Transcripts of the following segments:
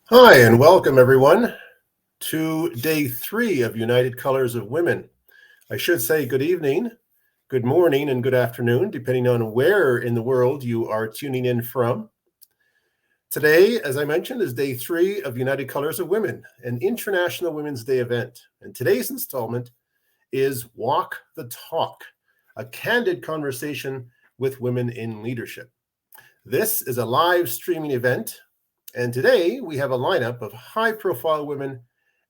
Hi, and welcome everyone to day 3 of United Colors of Women. I should say good evening, good morning, and good afternoon, depending on where in the world you are tuning in from. Today, as I mentioned, is day 3 of United Colors of Women, an International Women's Day event. And today's installment is Walk the Talk, a candid conversation with women in leadership. This is a live streaming event. And today we have a lineup of high-profile women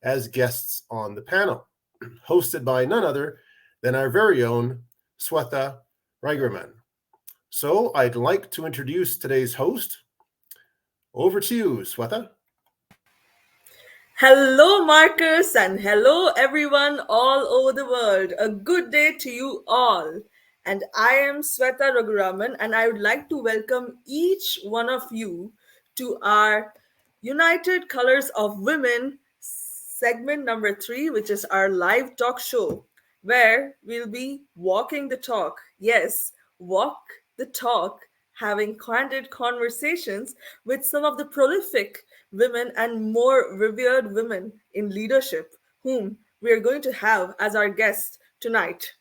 as guests on the panel, hosted by none other than our very own Swetha Raghuraman. So I'd like to introduce today's host. Over to you, Swetha. Hello, Marcus, and hello, everyone all over the world. A good day to you all. And I am Swetha Raghuraman, and I would like to welcome each one of you to our United Colors of Women segment number 3, which is our live talk show, where we'll be walking the talk. Yes, walk the talk, having candid conversations with some of the prolific women and more revered women in leadership, whom we are going to have as our guests tonight.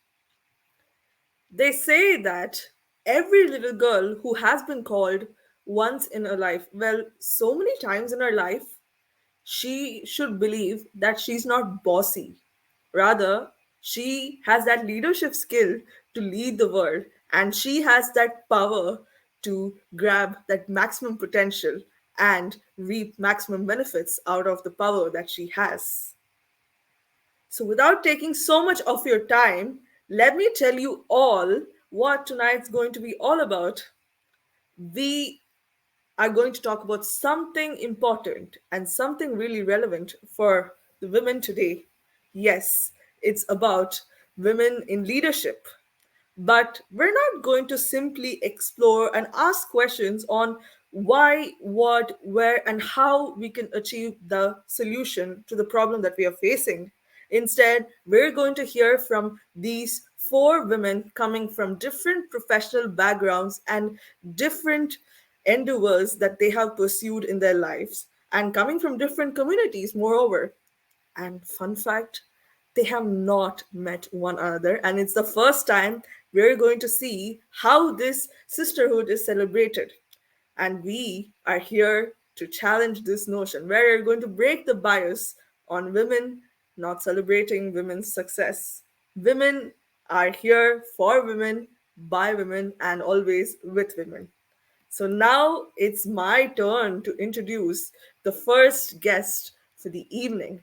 They say that every little girl who has been called once in her life, well, so many times in her life, she should believe that she's not bossy. Rather, she has that leadership skill to lead the world, and she has that power to grab that maximum potential and reap maximum benefits out of the power that she has. So, without taking so much of your time, let me tell you all what tonight's going to be all about. We are going to talk about something important and something really relevant for the women today. Yes, it's about women in leadership. But we're not going to simply explore and ask questions on why, what, where, and how we can achieve the solution to the problem that we are facing. Instead, we're going to hear from these 4 women coming from different professional backgrounds and different endeavors that they have pursued in their lives, and coming from different communities, moreover. And fun fact, they have not met one another, and it's the first time we're going to see how this sisterhood is celebrated. And we are here to challenge this notion. We're going to break the bias on women not celebrating women's success. Women are here for women, by women, and always with women. So now it's my turn to introduce the first guest for the evening.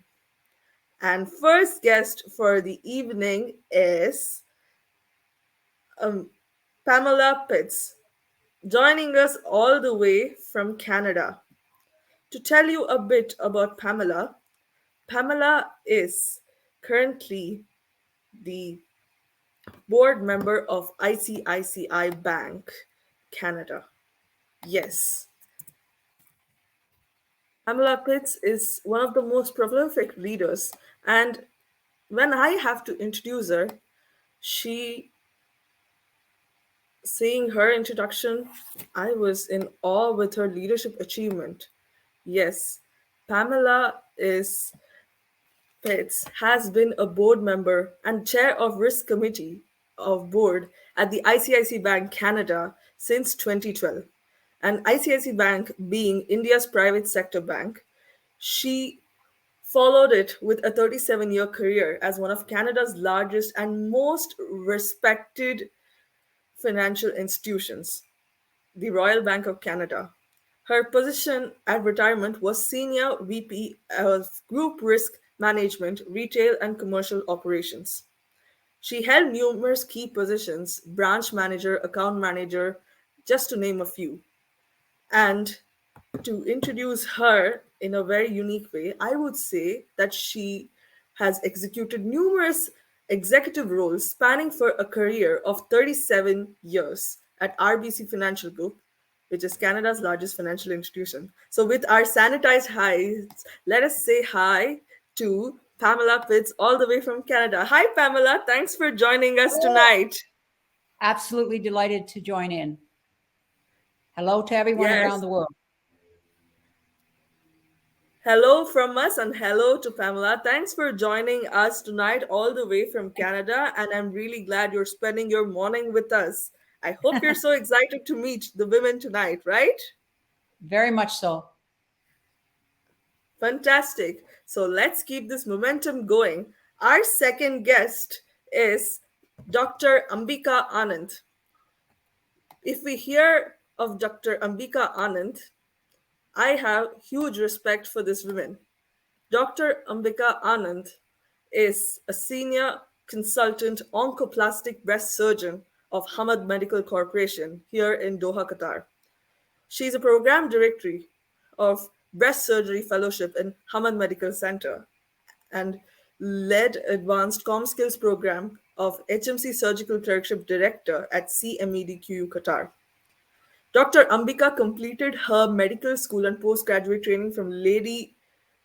And first guest for the evening is Pamela Pitts, joining us all the way from Canada. To tell you a bit about Pamela, Pamela is currently the board member of ICICI Bank Canada. Yes, Pamela Pitts is one of the most prolific leaders, and when I have to introduce her, she seeing her introduction, I was in awe with her leadership achievement. Yes, Pamela is Pitts has been a board member and chair of risk committee of board at the ICICI Bank Canada since 2012. And ICICI Bank being India's private sector bank, she followed it with a 37-year career as one of Canada's largest and most respected financial institutions, the Royal Bank of Canada. Her position at retirement was Senior VP of Group Risk Management, Retail and Commercial Operations. She held numerous key positions: branch manager, account manager, just to name a few. And to introduce her in a very unique way, I would say that she has executed numerous executive roles spanning for a career of 37 years at RBC Financial Group, which is Canada's largest financial institution. So, with our sanitized highs, let us say hi to Pamela Pitts, all the way from Canada. Hi, Pamela. Thanks for joining us tonight. Absolutely delighted to join in. Hello to everyone around Yes. the world. Hello from us and hello to Pamela. Thanks for joining us tonight, all the way from Canada. And I'm really glad you're spending your morning with us. I hope you're so excited to meet the women tonight, right? Very much so. Fantastic. So let's keep this momentum going. Our second guest is Dr. Ambika Anand. If we hear of Dr. Ambika Anand, I have huge respect for this woman. Dr. Ambika Anand is a senior consultant oncoplastic breast surgeon of Hamad Medical Corporation here in Doha, Qatar. She is a program director of breast surgery fellowship in Hamad Medical Center and led advanced com skills program of HMC surgical clerkship director at CMEDQ Qatar. Dr. Ambika completed her medical school and postgraduate training from Lady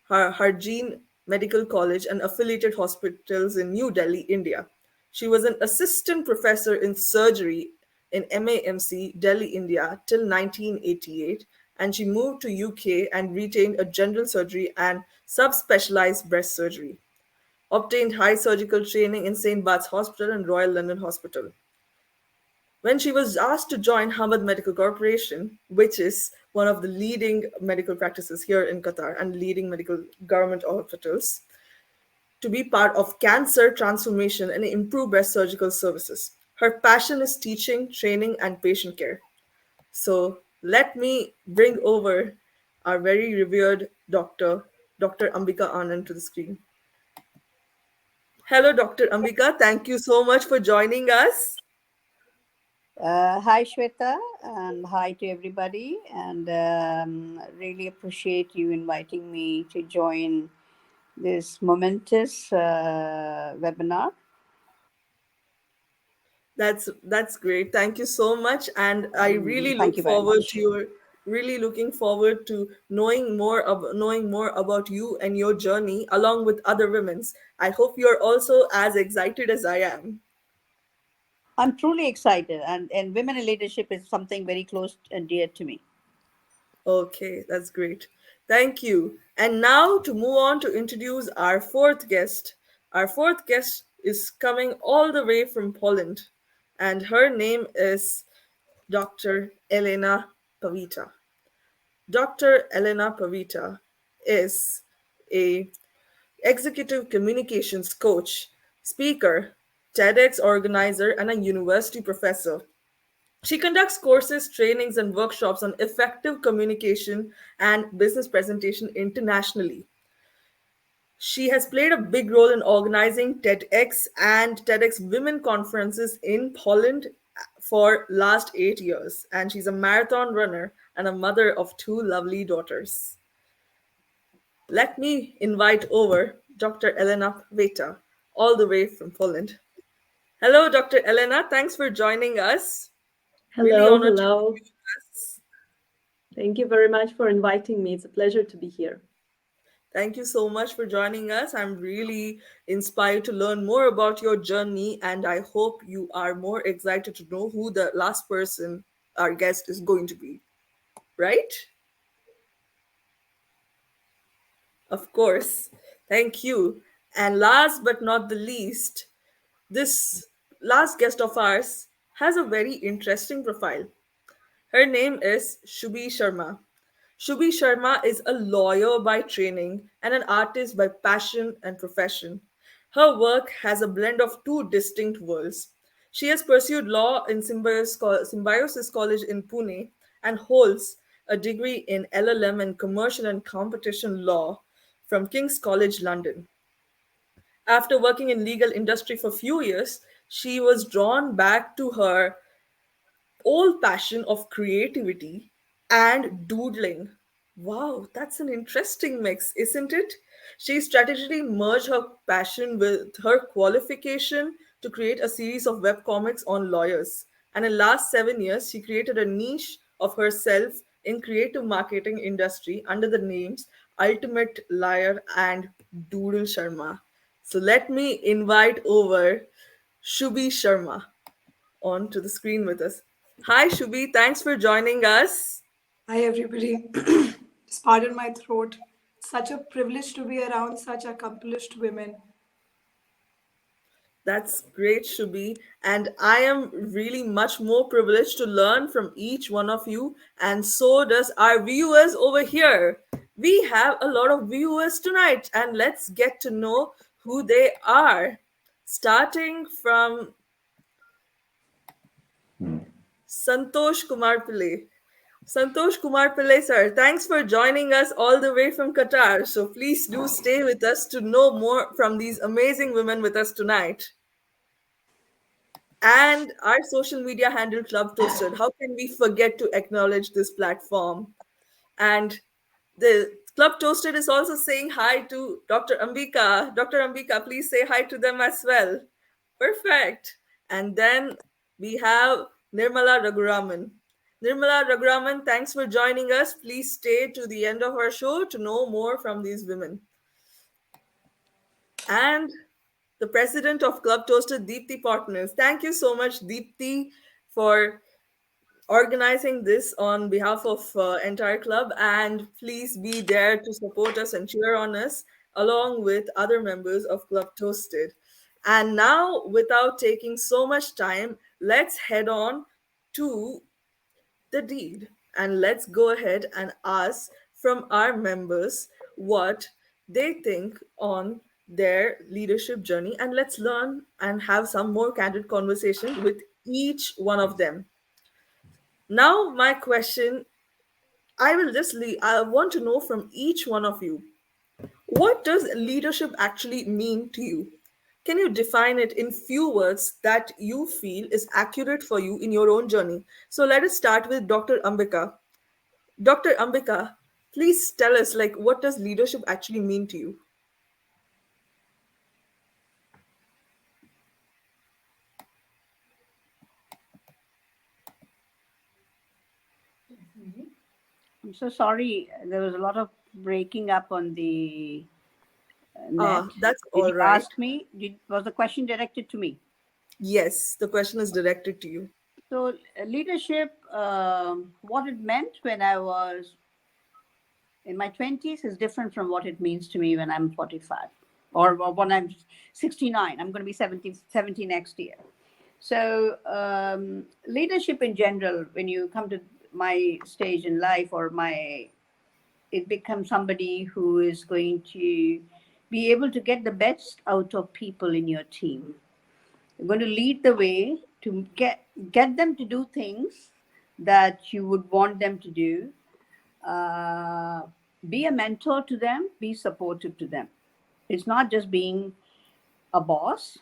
Harjeen Medical College and affiliated hospitals in New Delhi, India. She was an assistant professor in surgery in MAMC, Delhi, India till 1988, and she moved to UK and retained a general surgery and subspecialized breast surgery. Obtained high surgical training in St. Bart's Hospital and Royal London Hospital. When she was asked to join Hamad Medical Corporation, which is one of the leading medical practices here in Qatar and leading medical government hospitals, to be part of cancer transformation and improve breast surgical services. Her passion is teaching, training, and patient care. So let me bring over our very revered doctor, Dr. Ambika Anand, to the screen. Hello, Dr. Ambika. Thank you so much for joining us. Hi, Swetha, and hi to everybody. And really appreciate you inviting me to join this momentous webinar. That's great. Thank you so much, and I really Thank look you very forward much. to your really looking forward to knowing more about you and your journey along with other women's. I hope you're also as excited as I am. I'm truly excited, and women in leadership is something very close and dear to me. Okay, that's great. Thank you. And now to move on to introduce our fourth guest. Our fourth guest is coming all the way from Poland, and her name is Dr. Elena Pavita. Dr. Elena Pavita is a executive communications coach, speaker, TEDx organizer, and a university professor. She conducts courses, trainings, and workshops on effective communication and business presentation internationally. She has played a big role in organizing TEDx and TEDx Women conferences in Poland for last 8 years, and she's a marathon runner and a mother of two lovely daughters. Let me invite over Dr. Elena Paveta, all the way from Poland. Hello, Dr. Elena. Thanks for joining us. Really Hello, honored to have hello. you with us. Thank you very much for inviting me. It's a pleasure to be here. Thank you so much for joining us. I'm really inspired to learn more about your journey, and I hope you are more excited to know who the last person, our guest, is going to be, right? Of course. Thank you. And last but not the least, this last guest of ours has a very interesting profile. Her name is Shubhi Sharma. Shubhi Sharma is a lawyer by training and an artist by passion and profession. Her work has a blend of two distinct worlds. She has pursued law in Symbiosis College in Pune and holds a degree in LLM and commercial and competition law from King's College London. After working in legal industry for few years, she was drawn back to her old passion of creativity and doodling. Wow, that's an interesting mix, isn't it? She strategically merged her passion with her qualification to create a series of web comics on lawyers. And in the last 7 years, she created a niche of herself in creative marketing industry under the names Ultimate Liar and Doodle Sharma. So let me invite over Shubhi Sharma onto the screen with us. Hi, Shubhi. Thanks for joining us. Hi, everybody. Just pardon my throat. Such a privilege to be around such accomplished women. That's great, Shubhi. And I am really much more privileged to learn from each one of you, and so does our viewers over here. We have a lot of viewers tonight, and let's get to know who they are. Starting from Santosh Kumar Pillai. Santosh Kumar Pillai, sir, thanks for joining us all the way from Qatar. So please do stay with us to know more from these amazing women with us tonight. And our social media handle, Club Toasted. How can we forget to acknowledge this platform? And the Club Toasted is also saying hi to Dr. Ambika. Dr. Ambika, please say hi to them as well. Perfect. And then we have Nirmala Raghuraman. Nirmala Raghuraman, thanks for joining us. Please stay to the end of our show to know more from these women. And the president of Club Toasted, Deepthi Partners. Thank you so much, Deepthi, for organizing this on behalf of entire club, and please be there to support us and cheer on us along with other members of Club Toasted. And now, without taking so much time, let's head on to the deed, and let's go ahead and ask from our members what they think on their leadership journey, and let's learn and have some more candid conversation with each one of them. Now, my question, I want to know from each one of you, what does leadership actually mean to you? Can you define it in few words that you feel is accurate for you in your own journey? So let us start with Dr. Ambika. Dr. Ambika, please tell us, like, what does leadership actually mean to you? I'm so sorry. There was a lot of breaking up on the net. That's Did all you right. ask me? Was the question directed to me? Yes, the question is directed to you. So, leadership, what it meant when I was in my 20s is different from what it means to me when I'm 45 or when I'm 69. I'm going to be 70 next year. So, leadership in general, when you come to my stage in life it becomes somebody who is going to be able to get the best out of people in your team. You're going to lead the way to get them to do things that you would want them to do. Be a mentor to them, be supportive to them. It's not just being a boss,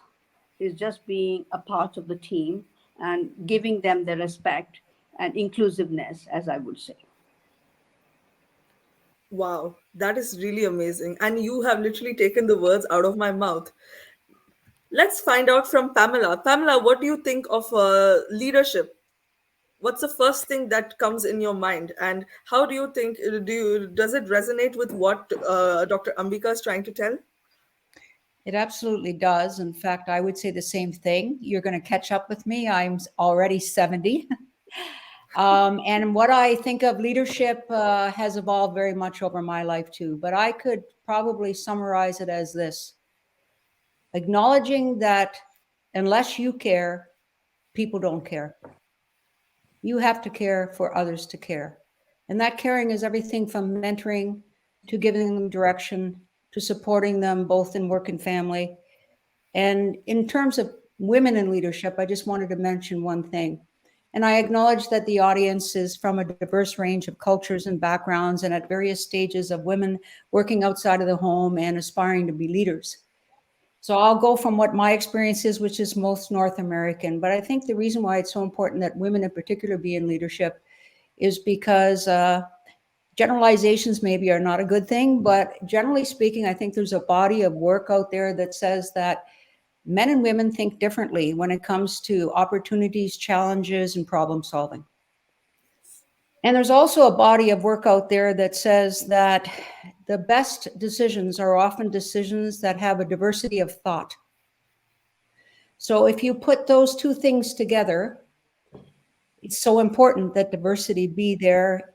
it's just being a part of the team and giving them the respect and inclusiveness, as I would say. Wow, that is really amazing. And you have literally taken the words out of my mouth. Let's find out from Pamela. Pamela, what do you think of leadership? what's the first thing that comes in your mind, and how do you think, does it resonate with what Dr. Ambika is trying to tell? It absolutely does. In fact, I would say the same thing. You're going to catch up with me. I'm already 70. And what I think of leadership has evolved very much over my life too. But I could probably summarize it as this: acknowledging that unless you care, people don't care. You have to care for others to care. And that caring is everything from mentoring to giving them direction to supporting them both in work and family. And in terms of women in leadership, I just wanted to mention one thing. And I acknowledge that the audience is from a diverse range of cultures and backgrounds and at various stages of women working outside of the home and aspiring to be leaders. So I'll go from what my experience is, which is most North American. But I think the reason why it's so important that women in particular be in leadership is because generalizations maybe are not a good thing, but generally speaking, I think there's a body of work out there that says that men and women think differently when it comes to opportunities, challenges, and problem solving. And there's also a body of work out there that says that the best decisions are often decisions that have a diversity of thought. So if you put those two things together, it's so important that diversity be there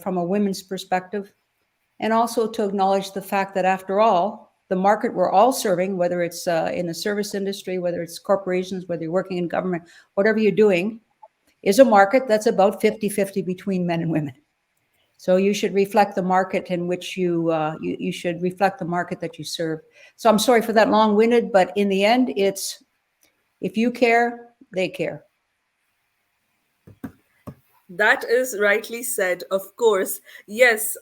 from a women's perspective, and also to acknowledge the fact that after all, the market we're all serving, whether it's in the service industry, whether it's corporations, whether you're working in government, whatever you're doing, is a market that's about 50-50 between men and women. So you should reflect the market in which you should reflect the market that you serve. So I'm sorry for that long-winded, but in the end, it's if you care, they care. That is rightly said. Of course, yes.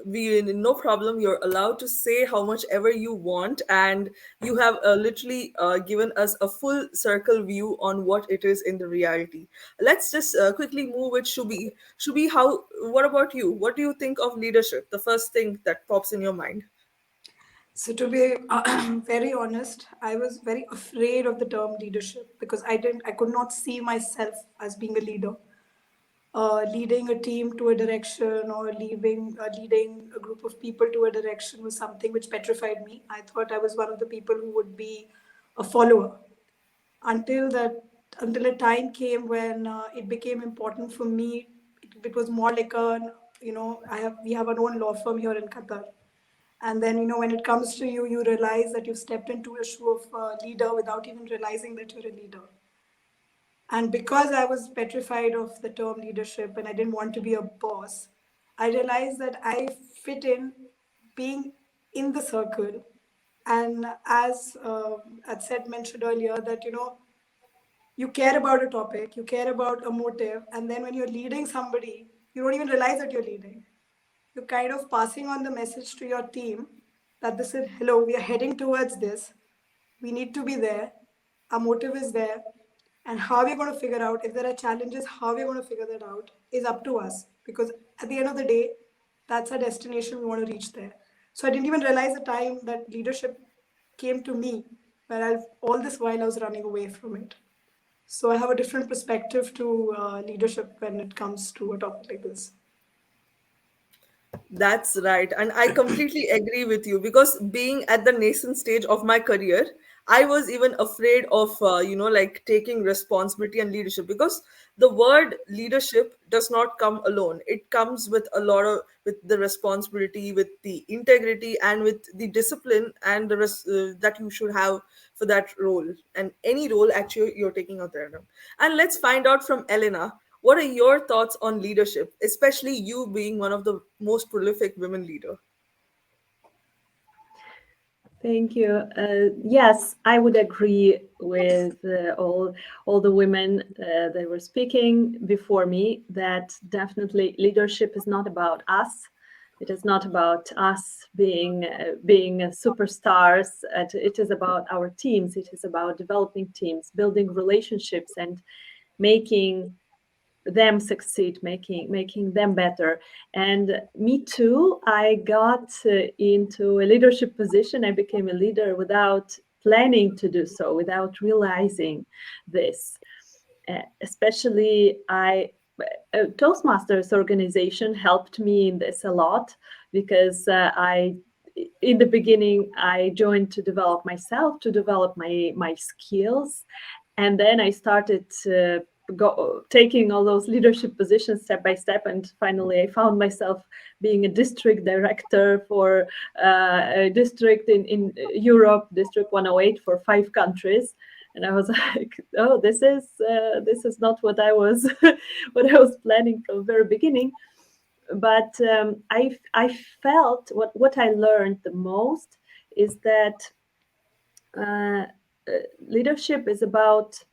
We no problem. You're allowed to say how much ever you want, and you have literally given us a full circle view on what it is in the reality. Let's just quickly move with Shubi. Shubi, how? What about you? What do you think of leadership? The first thing that pops in your mind. So to be very honest, I was very afraid of the term leadership because I could not see myself as being a leader. Leading a team to a direction or leading a group of people to a direction was something which petrified me. I thought I was one of the people who would be a follower until a time came when it became important for me. It was more like we have our own law firm here in Qatar. And then, when it comes to you, you realize that you've stepped into a shoe of a leader without even realizing that you're a leader. And because I was petrified of the term leadership and I didn't want to be a boss, I realized that I fit in being in the circle. And as Seth mentioned earlier, that, you care about a topic, you care about a motive, and then when you're leading somebody, you don't even realize that you're leading. You're kind of passing on the message to your team that this is, hello, we are heading towards this. We need to be there. Our motive is there. And how we're going to figure out, if there are challenges, how we're going to figure that out is up to us. Because at the end of the day, that's our destination. We want to reach there. So I didn't even realize the time that leadership came to me, where all this while I was running away from it. So I have a different perspective to leadership when it comes to a topic like this. That's right. And I completely agree with you because being at the nascent stage of my career, I was even afraid of, like taking responsibility and leadership because the word leadership does not come alone. It comes with with the responsibility, with the integrity, and with the discipline and that you should have for that role and any role actually you're taking out there. And let's find out from Elena, what are your thoughts on leadership, especially you being one of the most prolific women leader? Thank you. Yes, I would agree with all the women that were speaking before me that definitely leadership is not about us. It is not about us being superstars. It is about our teams. It is about developing teams, building relationships, and making them succeed, making them better. And me too, I got into a leadership position. I became a leader without planning to do so, without realizing this. especially Toastmasters organization helped me in this a lot, because in the beginning, I joined to develop myself, to develop my skills, and then I started taking all those leadership positions step by step, and finally I found myself being a district director for a district in Europe, District 108, for 5 countries. And I was like, oh, this is not what I was what I was planning from the very beginning. But I felt what I learned the most is that leadership is about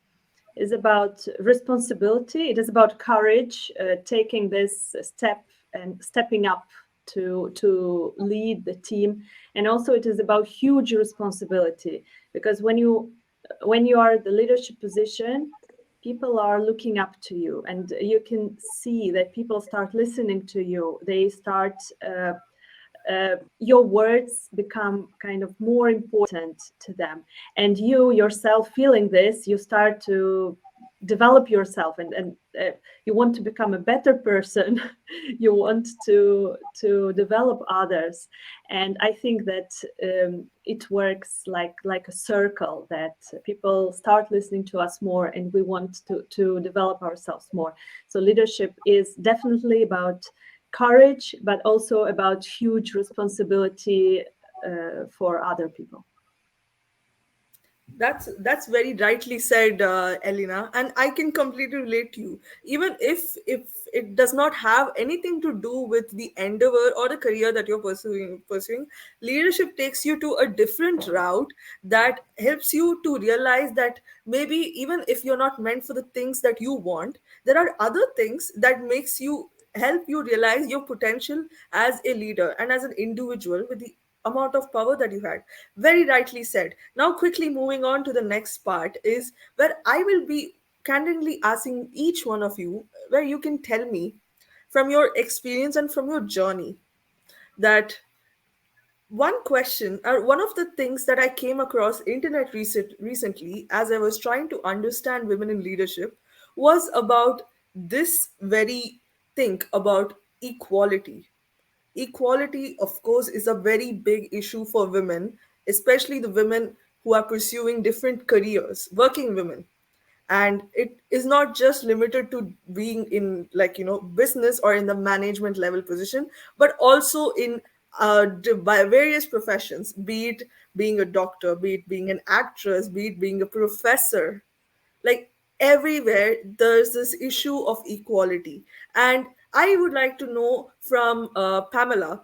responsibility. It is about courage, taking this step and stepping up to lead the team. And also it is about huge responsibility, because when you are the leadership position, people are looking up to you, and you can see that people start listening to you. They start your words become kind of more important to them, and you yourself feeling this, you start to develop yourself, and you want to become a better person. You want to develop others, and I think that it works like a circle, that people start listening to us more, and we want to develop ourselves more. So leadership is definitely about courage, but also about huge responsibility for other people. That's very rightly said, Elena, and I can completely relate to you. Even if it does not have anything to do with the endeavor or the career that you're pursuing, leadership takes you to a different route that helps you to realize that maybe even if you're not meant for the things that you want, there are other things that makes you help you realize your potential as a leader and as an individual with the amount of power that you had. Very rightly said. Now, quickly moving on to the next part is where I will be candidly asking each one of you, where you can tell me from your experience and from your journey that one question or one of the things that I came across internet recently as I was trying to understand women in leadership was about this very thing about equality. Equality, of course, is a very big issue for women, especially the women who are pursuing different careers, working women. And it is not just limited to being in, like, business or in the management level position, but also in by various professions, be it being a doctor, be it being an actress, be it being a professor. Like, everywhere there's this issue of equality. And I would like to know from Pamela,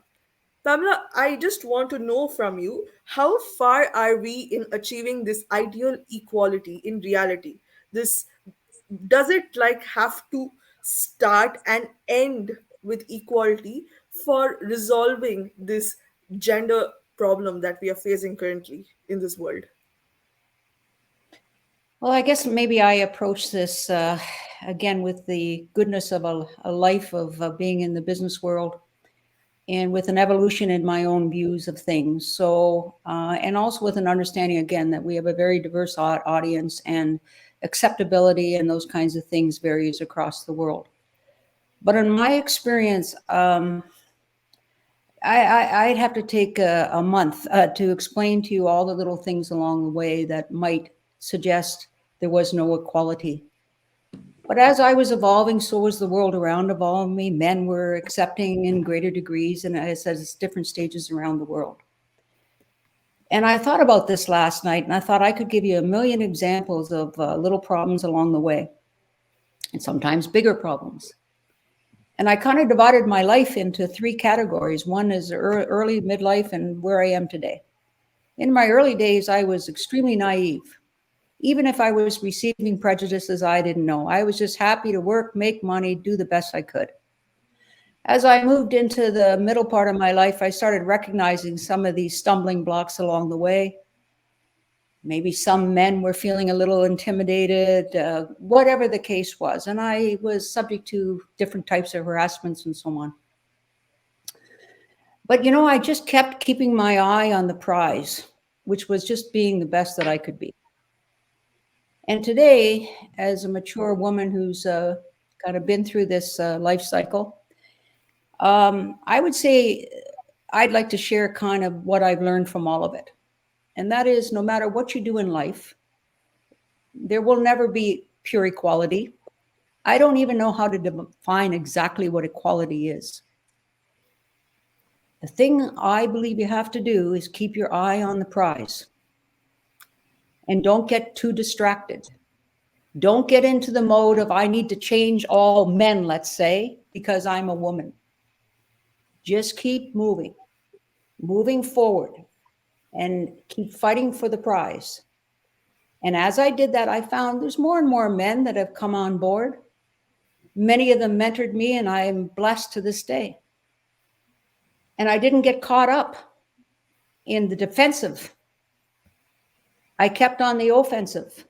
I just want to know from you, how far are we in achieving this ideal equality in reality? This, does it like have to start and end with equality for resolving this gender problem that we are facing currently in this world? Well, I guess maybe I approach this again with the goodness of a life of being in the business world, and with an evolution in my own views of things. So, and also with an understanding, again, that we have a very diverse audience, and acceptability and those kinds of things varies across the world. But in my experience, I'd have to take a month to explain to you all the little things along the way that might suggest there was no equality. But as I was evolving, so was the world around evolving me. Men were accepting in greater degrees, and as different stages around the world. And I thought about this last night, and I thought I could give you a million examples of little problems along the way, and sometimes bigger problems. And I kind of divided my life into 3 categories. One is early midlife and where I am today. In my early days, I was extremely naive. Even if I was receiving prejudices, I didn't know. I was just happy to work, make money, do the best I could. As I moved into the middle part of my life, I started recognizing some of these stumbling blocks along the way. Maybe some men were feeling a little intimidated, whatever the case was. And I was subject to different types of harassments and so on. But, I just kept keeping my eye on the prize, which was just being the best that I could be. And today, as a mature woman who's kind of been through this life cycle, I would say I'd like to share kind of what I've learned from all of it. And that is, no matter what you do in life, there will never be pure equality. I don't even know how to define exactly what equality is. The thing I believe you have to do is keep your eye on the prize. And don't get too distracted. Don't get into the mode of, I need to change all men, let's say, because I'm a woman. Just keep moving forward, and keep fighting for the prize. And as I did that, I found there's more and more men that have come on board. Many of them mentored me, and I am blessed to this day. And I didn't get caught up in the defensive. I kept on the offensive.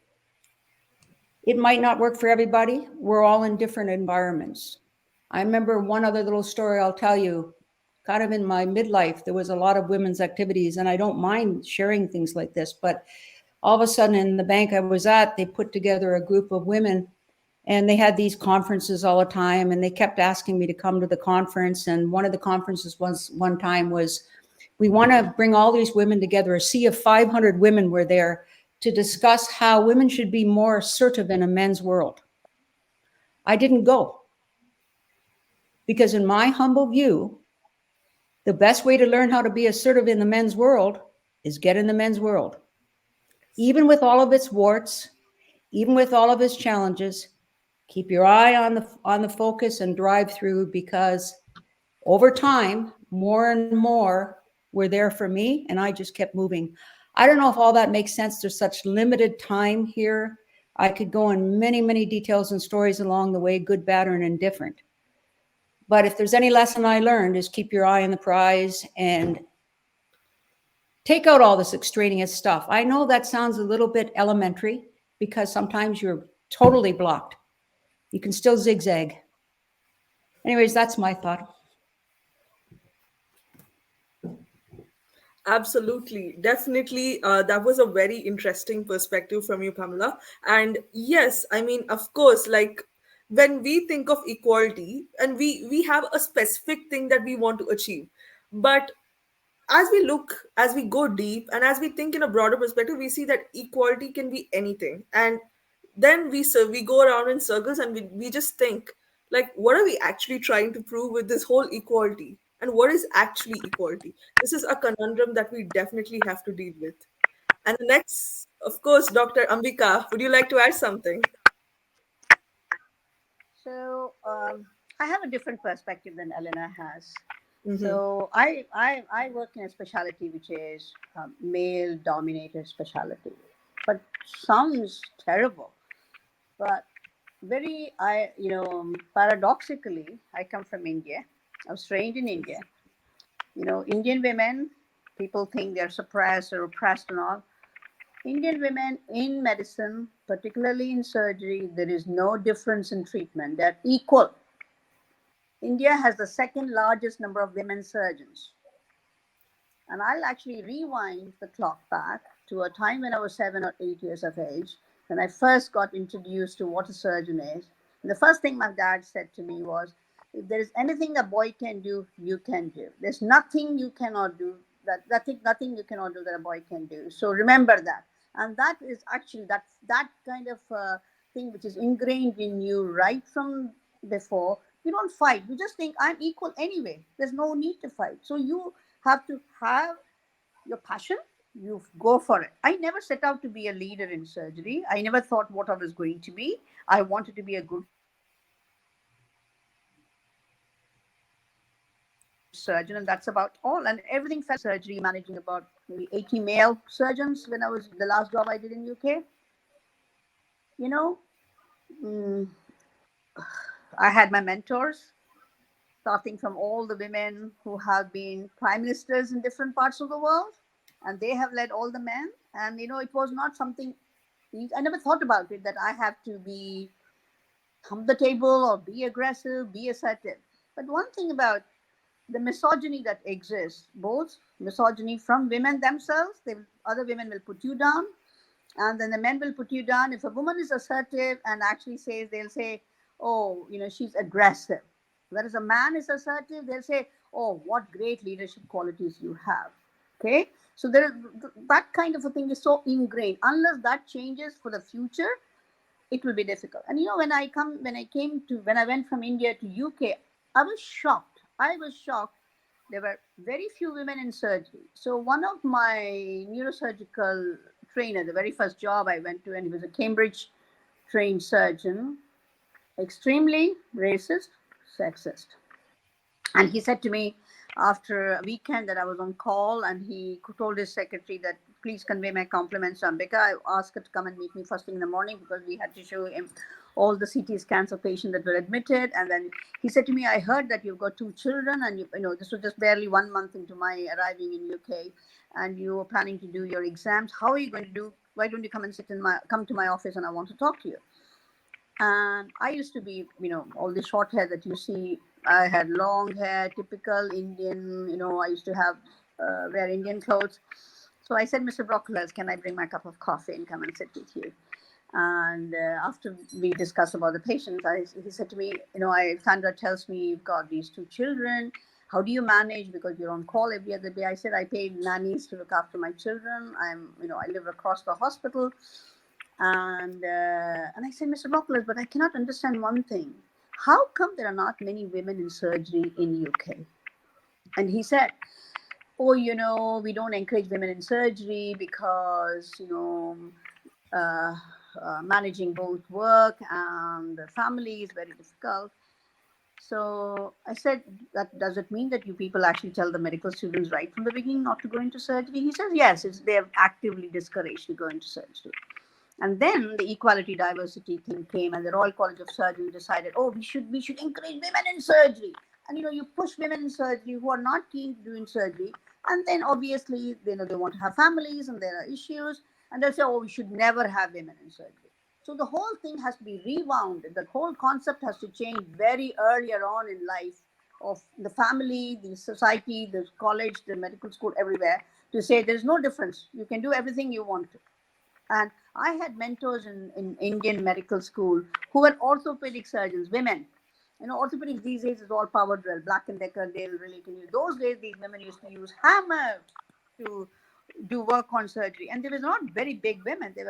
It might not work for everybody. We're all in different environments. I remember one other little story I'll tell you. Kind of in my midlife, there was a lot of women's activities, and I don't mind sharing things like this, but all of a sudden in the bank I was at, they put together a group of women, and they had these conferences all the time, and they kept asking me to come to the conference. And one of the conferences one time was, we want to bring all these women together. A sea of 500 women were there to discuss how women should be more assertive in a men's world. I didn't go, because in my humble view, the best way to learn how to be assertive in the men's world is get in the men's world. Even with all of its warts, even with all of its challenges, keep your eye on the focus and drive through, because over time, more and more were there for me, and I just kept moving. I don't know if all that makes sense. There's such limited time here. I could go in many, many details and stories along the way, good, bad, or indifferent. But if there's any lesson I learned, is keep your eye on the prize and take out all this extraneous stuff. I know that sounds a little bit elementary, because sometimes you're totally blocked. You can still zigzag. Anyways, that's my thought. Absolutely. Definitely. That was a very interesting perspective from you, Pamela. And yes, I mean, of course, like when we think of equality, and we have a specific thing that we want to achieve. But as we go deep, and as we think in a broader perspective, we see that equality can be anything. And then we go around in circles, and we just think, like, what are we actually trying to prove with this whole equality, and what is actually equality? This is a conundrum that we definitely have to deal with. And the next, of course, Dr. Ambika, would you like to add something? So I have a different perspective than Elena has. Mm-hmm. So I work in a specialty which is male dominated specialty, but sounds terrible. But paradoxically, I come from India. I was trained in India. Indian women, people think they're suppressed or oppressed and all. Indian women in medicine, particularly in surgery, there is no difference in treatment. They're equal. India has the second largest number of women surgeons. And I'll actually rewind the clock back to a time when I was 7 or 8 years of age, when I first got introduced to what a surgeon is. And the first thing my dad said to me was, if there is anything a boy can do, you can do. There's nothing you cannot do, nothing you cannot do that a boy can do. So remember that. And that is actually that kind of thing which is ingrained in you right from before. You don't fight. You just think, I'm equal anyway. There's no need to fight. So you have to have your passion. You go for it. I never set out to be a leader in surgery. I never thought what I was going to be. I wanted to be a good surgeon, and that's about all. And everything felt surgery, managing about maybe 80 male surgeons when I was the last job I did in UK. I had my mentors, starting from all the women who have been prime ministers in different parts of the world, and they have led all the men. And it was not something I never thought about it, that I have to be hump the table or be aggressive, be assertive. But one thing about the misogyny that exists, both misogyny from women themselves, other women will put you down, And then the men will put you down. If a woman is assertive and actually says, they'll say, oh, she's aggressive. Whereas a man is assertive, they'll say, oh, what great leadership qualities you have. Okay. So that kind of a thing is so ingrained. Unless that changes for the future, it will be difficult. And when I went from India to UK, I was shocked. There were very few women in surgery. So one of my neurosurgical trainer, the very first job I went to, and he was a Cambridge trained surgeon, extremely racist, sexist. And he said to me after a weekend that I was on call, and he told his secretary that please convey my compliments to Ambika. I asked her to come and meet me first thing in the morning because we had to show him all the CT scans of patients that were admitted. And then he said to me, I heard that you've got 2 children, and this was just barely 1 month into my arriving in UK, and you were planning to do your exams. How are you going to do? Why don't you come to my office, and I want to talk to you. And I used to be, all the short hair that you see. I had long hair, typical Indian, I used to have wear Indian clothes. So I said, Mr. Brockles, can I bring my cup of coffee and come and sit with you? And after we discussed about the patients, he said to me, Sandra tells me you've got these 2 children. How do you manage? Because you're on call every other day. I said, I paid nannies to look after my children. I live across the hospital. And I said, Mr. Brockles, but I cannot understand one thing. How come there are not many women in surgery in UK? And he said, oh, we don't encourage women in surgery because, managing both work and the family is very difficult. So I said, does it mean that you people actually tell the medical students right from the beginning not to go into surgery? He says, yes, they're actively discouraged to go into surgery. And then the equality diversity thing came, and the Royal College of Surgeons decided, oh, we should encourage women in surgery. And you push women in surgery who are not keen to do in surgery, and then obviously they want to have families and there are issues, and they'll say, oh, we should never have women in surgery. So the whole thing has to be rewound. The whole concept has to change very earlier on in life, of the family, the society, the college, the medical school, everywhere, to say there's no difference. You can do everything you want to. And I had mentors in Indian medical school who were orthopedic surgeons, women. Orthopedics these days is all power drill, Black and Decker, they'll relate to you. Those days, these women used to use hammers to do work on surgery. And they were not very big women. They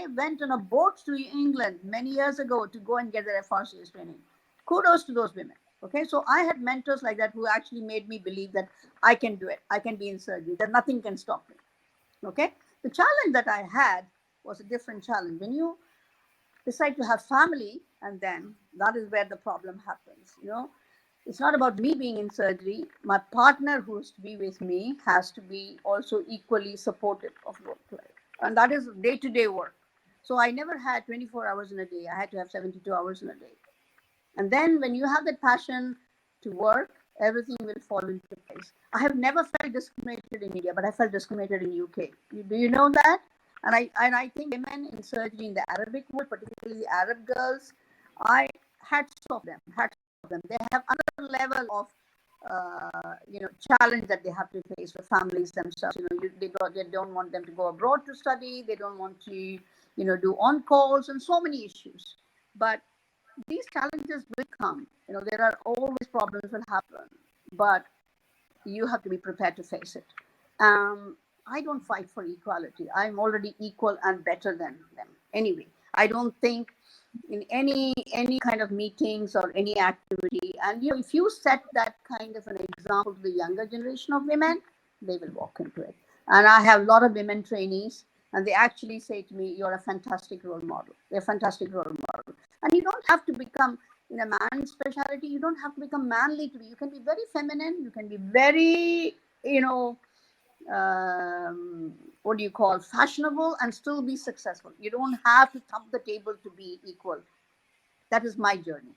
went on a boat to England many years ago to go and get their FRCS training. Kudos to those women. Okay, so I had mentors like that who actually made me believe that I can do it. I can be in surgery, that nothing can stop me. Okay, the challenge that I had was a different challenge. When you decide to have family, and then that is where the problem happens. It's not about me being in surgery. My partner who is to be with me has to be also equally supportive of work life. And that is day-to-day work. So I never had 24 hours in a day. I had to have 72 hours in a day. And then when you have that passion to work, everything will fall into place. I have never felt discriminated in India, but I felt discriminated in UK. Do you know that? And I think women in surgery in the Arabic world, particularly the Arab girls, hats off them. They have another level of challenge that they have to face with families themselves. They don't want them to go abroad to study. They don't want to do on calls and so many issues. But these challenges will come. There are always problems will happen, but you have to be prepared to face it. I don't fight for equality. I'm already equal and better than them. Anyway, I don't think in any kind of meetings or any activity, and if you set that kind of an example to the younger generation of women, they will walk into it. And I have a lot of women trainees, and they actually say to me, you're a fantastic role model. They're a fantastic role model. And you don't have to become in a man's specialty. You don't have to become manly to be. You can be very feminine. You can be very, fashionable and still be successful. You don't have to thump the table to be equal. That is my journey.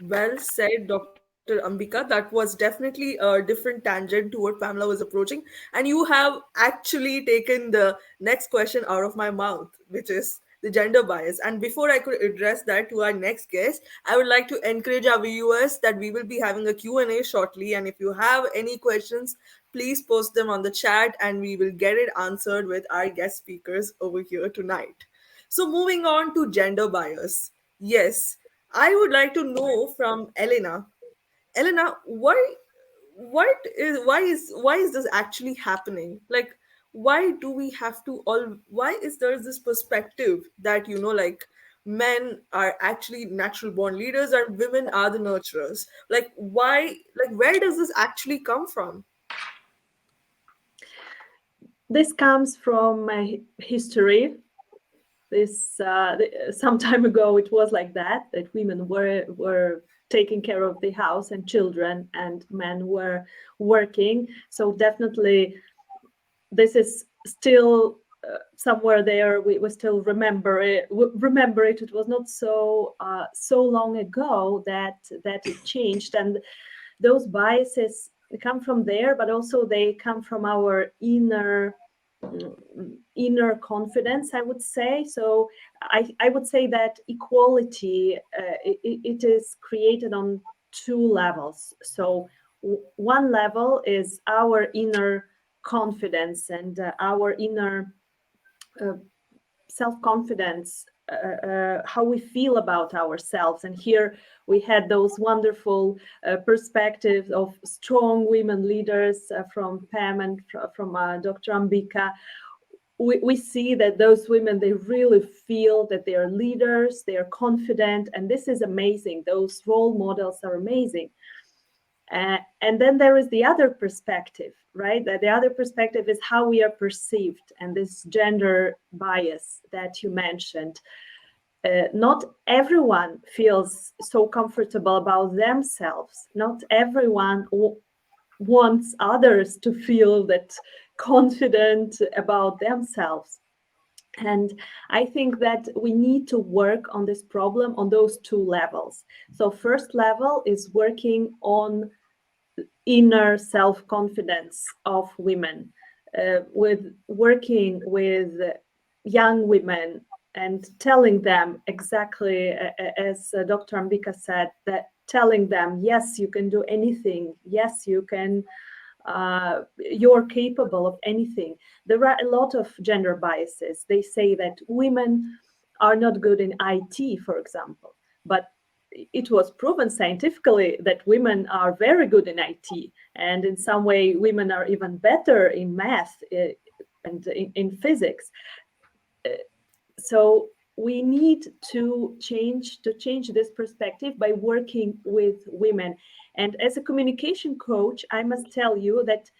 Well said, Dr. Ambika. That was definitely a different tangent to what Pamela was approaching. And you have actually taken the next question out of my mouth, which is the gender bias. And before I could address that to our next guest, I would like to encourage our viewers that we will be having a Q&A shortly. And if you have any questions, please post them on the chat and we will get it answered with our guest speakers over here tonight. So, moving on to gender bias. Yes, I would like to know from Elena. Elena, why is this actually happening? Like, why do we have to all? Why is there this perspective that like men are actually natural born leaders and women are the nurturers? Like, why? Like, where does this actually come from? This comes from my history. Some time ago it was like that women were taking care of the house and children, and men were working. So definitely this is still somewhere there. We still remember it. It was not so long ago that it changed, and those biases come from there, but also they come from our inner confidence, I would say. So I would say that equality, it is created on two levels. So one level is our inner confidence and our inner self-confidence, how we feel about ourselves. And here we had those wonderful perspectives of strong women leaders from Pam and from Dr. Ambika. We see that those women, they really feel that they are leaders, they are confident, and this is amazing. Those role models are amazing. And then there is the other perspective, right? That the other perspective is how we are perceived, and this gender bias that you mentioned. Not everyone feels so comfortable about themselves. Not everyone wants others to feel that confident about themselves. And I think that we need to work on this problem on those two levels. So first level is working on inner self-confidence of women, with working with young women and telling them exactly as Dr. Ambika said, that telling them, yes, you can do anything. Yes, you can. You're capable of anything. There are a lot of gender biases. They say that women are not good in IT, for example, but it was proven scientifically that women are very good in IT, and in some way women are even better in math and in physics. So we need to change this perspective by working with women. And as a communication coach, I must tell you that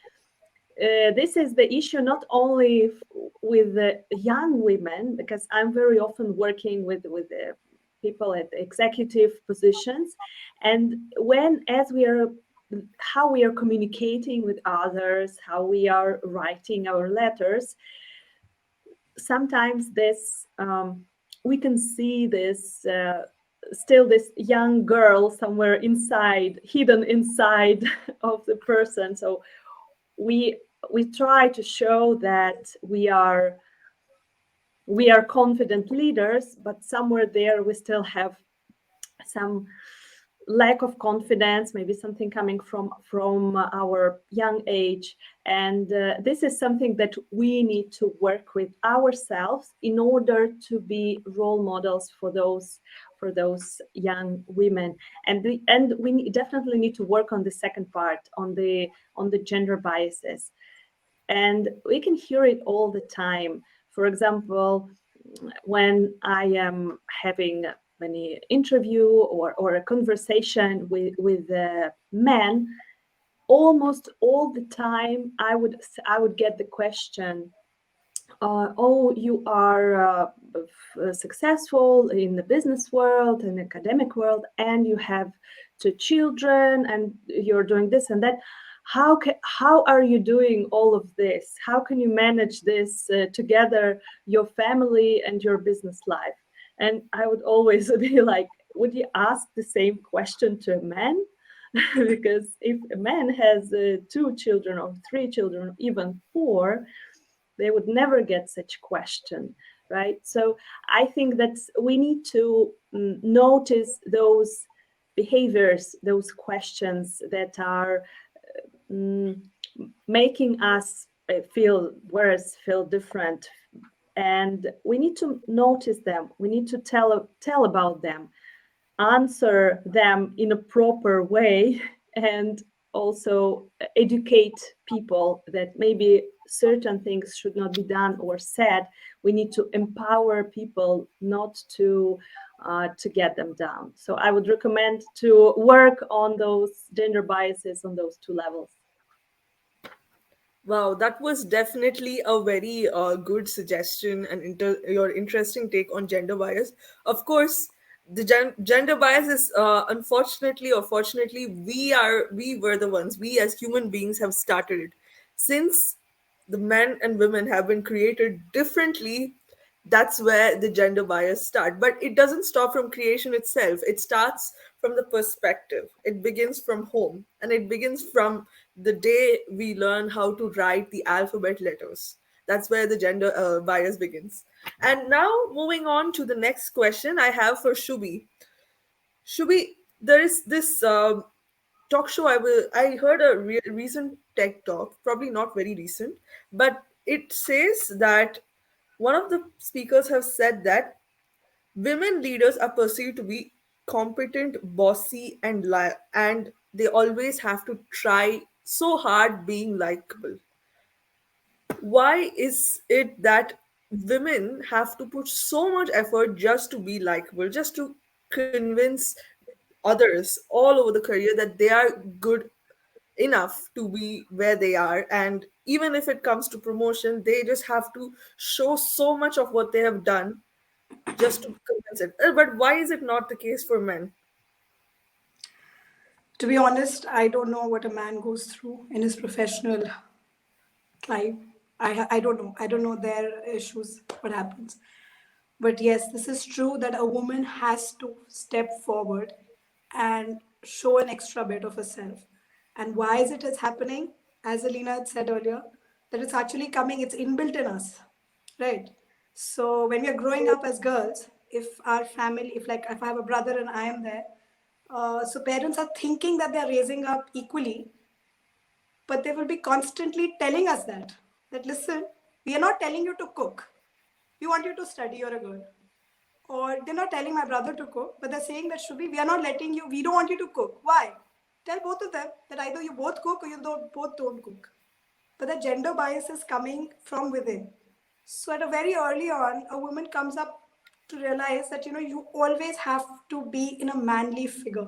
this is the issue not only with the young women, because I'm very often working with people at executive positions, and how we are communicating with others, how we are writing our letters, sometimes this we can see this still this young girl somewhere inside, hidden inside of the person. So we try to show that we are confident leaders, but somewhere there we still have some lack of confidence, maybe something coming from our young age. And this is something that we need to work with ourselves in order to be role models for those young women. And we definitely need to work on the second part, on the gender biases. And we can hear it all the time. For example, when I am having any interview or a conversation with men, almost all the time I would get the question, oh, you are successful in the business world and academic world, and you have 2 children, and you're doing this and that. How are you doing all of this? How can you manage this together, your family and your business life? And I would always be like, would you ask the same question to a man? Because if a man has 2 children or 3 children, or even 4, they would never get such question, right? So I think that we need to notice those behaviors, those questions that are making us feel worse, feel different. And we need to notice them. We need to tell about them, answer them in a proper way, and also educate people that maybe certain things should not be done or said. We need to empower people not to get them down. So I would recommend to work on those gender biases on those two levels. Wow, that was definitely a very good suggestion and your interesting take on gender bias. Of course, the gender bias is unfortunately or fortunately we were the ones, we as human beings have started it. Since the men and women have been created differently, that's where the gender bias start. But it doesn't stop from creation itself. It starts from the perspective. It begins from home, and it begins from the day we learn how to write the alphabet letters. That's where the gender bias begins. And now moving on to the next question I have for Shubi. Shubi, there is this talk show. I heard a recent tech talk, probably not very recent, but it says that one of the speakers have said that women leaders are perceived to be competent, bossy, and they always have to try so hard being likable. Why is it that women have to put so much effort just to be likable, just to convince others all over the career that they are good enough to be where they are? And even if it comes to promotion, they just have to show so much of what they have done just to convince it. But why is it not the case for men? To be honest, I don't know what a man goes through in his professional life. I don't know. I don't know their issues, what happens. But yes, this is true that a woman has to step forward and show an extra bit of herself. And why is it is happening? As Alina had said earlier, that it's actually coming, it's inbuilt in us, right? So when we are growing up as girls, if our family, if I have a brother and I am there, so parents are thinking that they are raising up equally, but they will be constantly telling us that listen, we are not telling you to cook, we want you to study, you're a girl. Or they're not telling my brother to cook, but they're saying that Shubhi, we are not letting you, we don't want you to cook. Why? Tell both of them that either you both cook or you both don't cook. But the gender bias is coming from within. So at a very early on, a woman comes up to realize that you always have to be in a manly figure.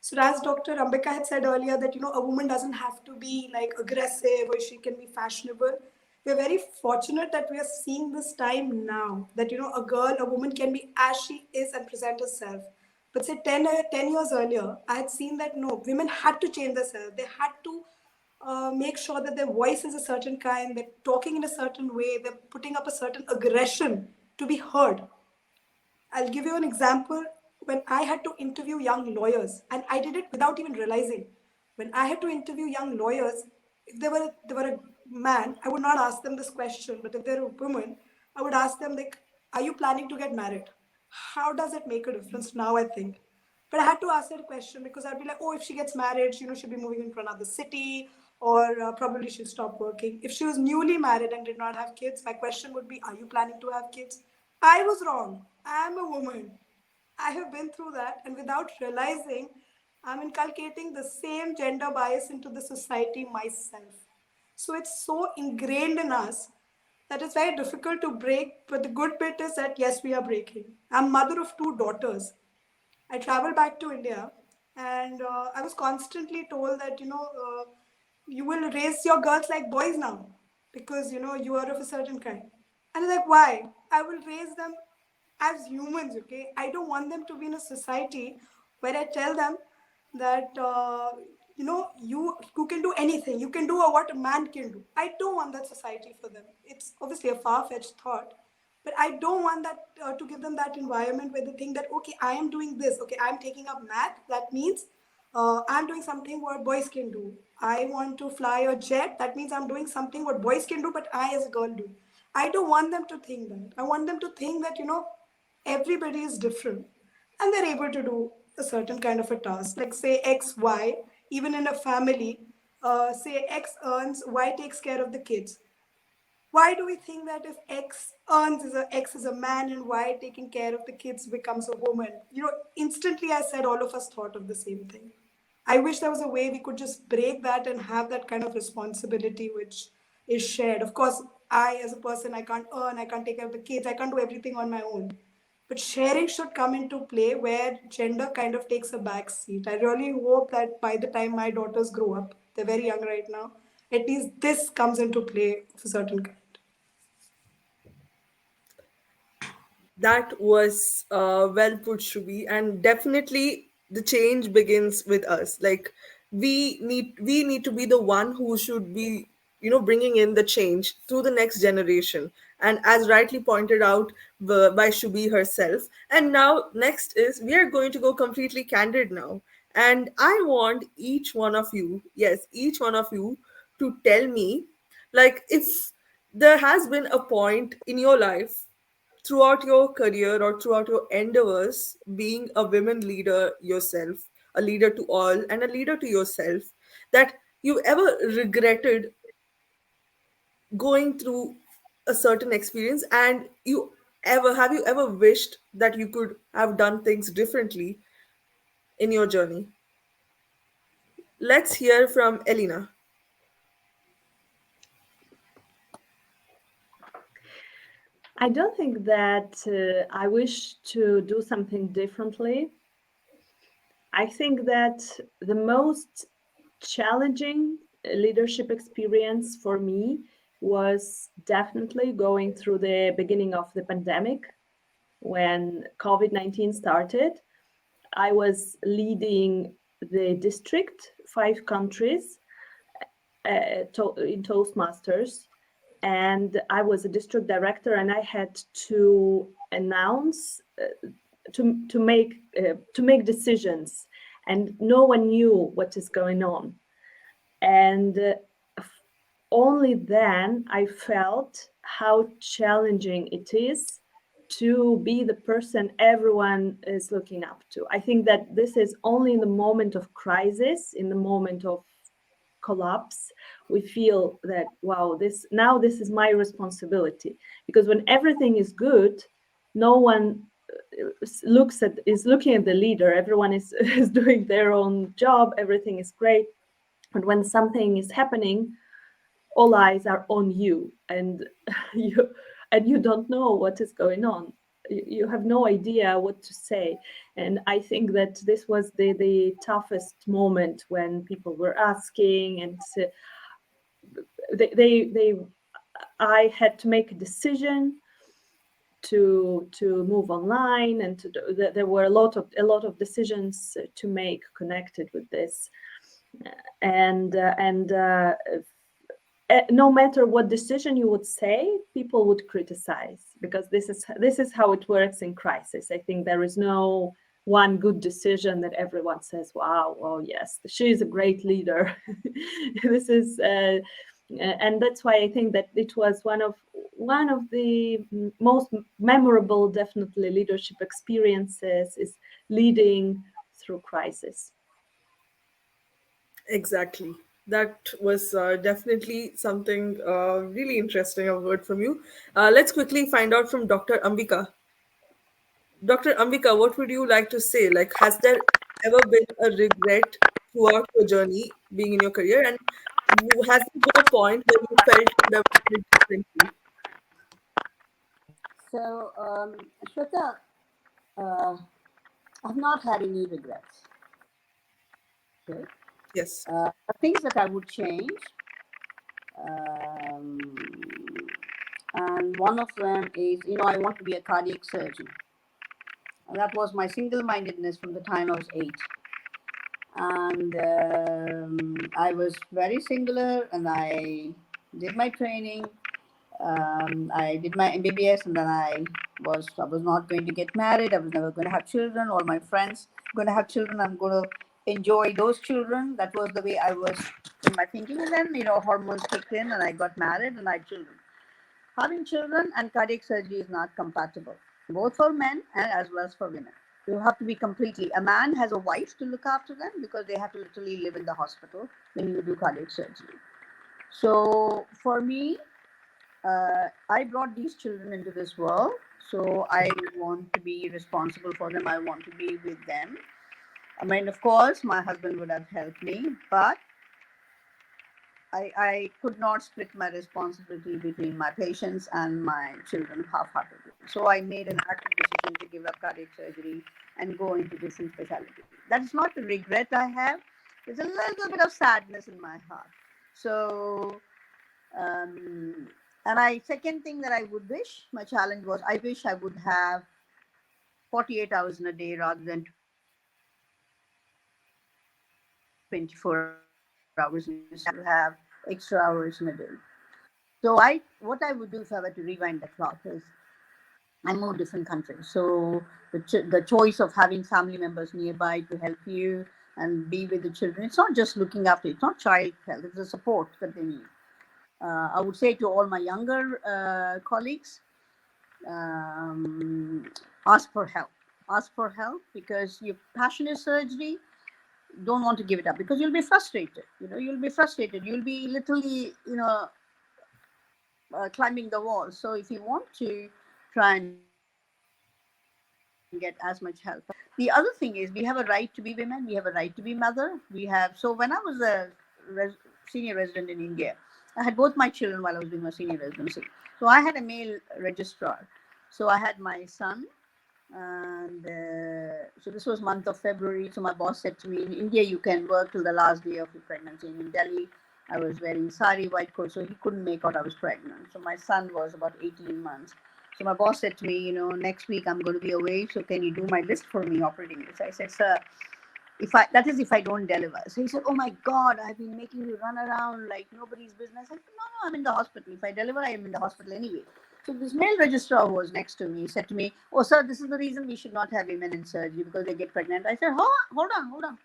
So as Dr. Ambika had said earlier, that a woman doesn't have to be like aggressive or she can be fashionable. We're very fortunate that we are seeing this time now that a woman can be as she is and present herself. But say 10 years earlier, I had seen that no, women had to change themselves. They had to make sure that their voice is a certain kind, they're talking in a certain way, they're putting up a certain aggression to be heard. I'll give you an example. When I had to interview young lawyers, and I did it without even realizing, when I had to interview young lawyers, if they were a man, I would not ask them this question. But if they're a woman, I would ask them like, "Are you planning to get married?" How does it make a difference now? I think. But I had to ask that question because I'd be like, oh, if she gets married, she'll be moving into another city, or probably she'll stop working. If she was newly married and did not have kids, my question would be, are you planning to have kids? I was wrong. I'm a woman. I have been through that, and without realizing, I'm inculcating the same gender bias into the society myself. So it's so ingrained in us that it's very difficult to break. But the good bit is that, yes, we are breaking. I'm mother of two daughters. I traveled back to India, and I was constantly told that, you will raise your girls like boys now because, you are of a certain kind. And I'm like, why? I will raise them as humans, okay? I don't want them to be in a society where I tell them that, you can do anything. You can do what a man can do. I don't want that society for them. It's obviously a far-fetched thought, but I don't want that to give them that environment where they think that, okay, I am doing this. Okay, I'm taking up math. That means I'm doing something what boys can do. I want to fly a jet. That means I'm doing something what boys can do, but I as a girl do. I don't want them to think that. I want them to think that, everybody is different and they're able to do a certain kind of a task. Like say X, Y, even in a family, say X earns, Y takes care of the kids. Why do we think that if X earns is X is a man and Y taking care of the kids becomes a woman? Instantly I said all of us thought of the same thing. I wish there was a way we could just break that and have that kind of responsibility which is shared. Of course, I as a person, I can't earn, I can't take care of the kids, I can't do everything on my own. But sharing should come into play where gender kind of takes a back seat. I really hope that by the time my daughters grow up, they're very young right now, at least this comes into play of a certain kind. That was well put, Shrubi, and definitely the change begins with us. Like we need to be the one who should be, bringing in the change to the next generation. And as rightly pointed out by Shrubi herself. And now next is we are going to go completely candid now, and I want each one of you, yes, each one of you, to tell me, like, if there has been a point in your life throughout your career or throughout your endeavors, being a women leader yourself, a leader to all and a leader to yourself, that you ever regretted going through a certain experience, and you ever wished that you could have done things differently in your journey? Let's hear from Elena. I don't think that I wish to do something differently. I think that the most challenging leadership experience for me was definitely going through the beginning of the pandemic when COVID-19 started. I was leading the district, 5 countries in Toastmasters, and I was a district director, and I had to announce to make decisions, and no one knew what is going on. And only then I felt how challenging it is to be the person everyone is looking up to. I think that this is only in the moment of crisis, in the moment of collapse, we feel that, wow, this is my responsibility. Because when everything is good, no one is looking at the leader. Everyone is doing their own job. Everything is great. And when something is happening, all eyes are on you, and you don't know what is going on. You have no idea what to say. And I think that this was the toughest moment when people were asking, and I had to make a decision to move online, and there were a lot of decisions to make connected with this. And no matter what decision you would say, people would criticize, because this is how it works in crisis. I think there is no one good decision that everyone says, wow, oh yes, she is a great leader. This is and that's why I think that it was one of the most memorable, definitely, leadership experiences, is leading through crisis. Exactly. That was definitely something really interesting I've heard from you. Let's quickly find out from Dr. Ambika. Dr. Ambika, what would you like to say? Like, has there ever been a regret throughout your journey being in your career? And has there been a point where you felt you could have done it differently? So, Shweta, uh, I've not had any regrets. Okay. Yes. Things that I would change, um, and one of them is, I want to be a cardiac surgeon. And that was my single-mindedness from the time I was 8. And I was very singular, and I did my training. I did my MBBS, and then I was not going to get married. I was never going to have children. All my friends are going to have children. I'm going to enjoy those children. That was the way I was in my thinking. And then, hormones kicked in, and I got married, and I had children. Having children and cardiac surgery is not compatible, both for men and as well as for women. you have to be completely, a man has a wife to look after them because they have to literally live in the hospital when you do cardiac surgery. So for me, I brought these children into this world, so I want to be responsible for them. I want to be with them. I mean, of course, my husband would have helped me, but I could not split my responsibility between my patients and my children half-heartedly. So I made an active decision to give up cardiac surgery and go into different specialty. That is not a regret I have. There's a little bit of sadness in my heart. So, and second thing that I would wish, my challenge was, I wish I would have 48 hours in a day rather than 24 hours. To have extra hours in a day. So what I would do if I were to rewind the clock is I move different countries. So the choice of having family members nearby to help you and be with the children, it's not just looking after, it's not child health, it's the support that they need. I would say to all my younger colleagues, ask for help. Ask for help because your passion is surgery. Don't want to give it up because you'll be frustrated. You'll be frustrated. You'll be literally, climbing the wall. So if you want to try and get as much help. The other thing is we have a right to be women. We have a right to be mother. So when I was a senior resident in India, I had both my children while I was doing my senior residency. So I had a male registrar. So I had my son. And so this was month of February. So my boss said to me, in India, you can work till the last day of your pregnancy. In Delhi, I was wearing sari, white coat, so he couldn't make out I was pregnant. So my son was about 18 months. So my boss said to me, next week I'm going to be away. So can you do my list for me, operating list? I said, sir, if I don't deliver. So he said, oh my God, I've been making you run around like nobody's business. I said, no, I'm in the hospital. If I deliver, I am in the hospital anyway. So this male registrar who was next to me said to me, oh, sir, this is the reason we should not have women in surgery because they get pregnant. I said, hold on.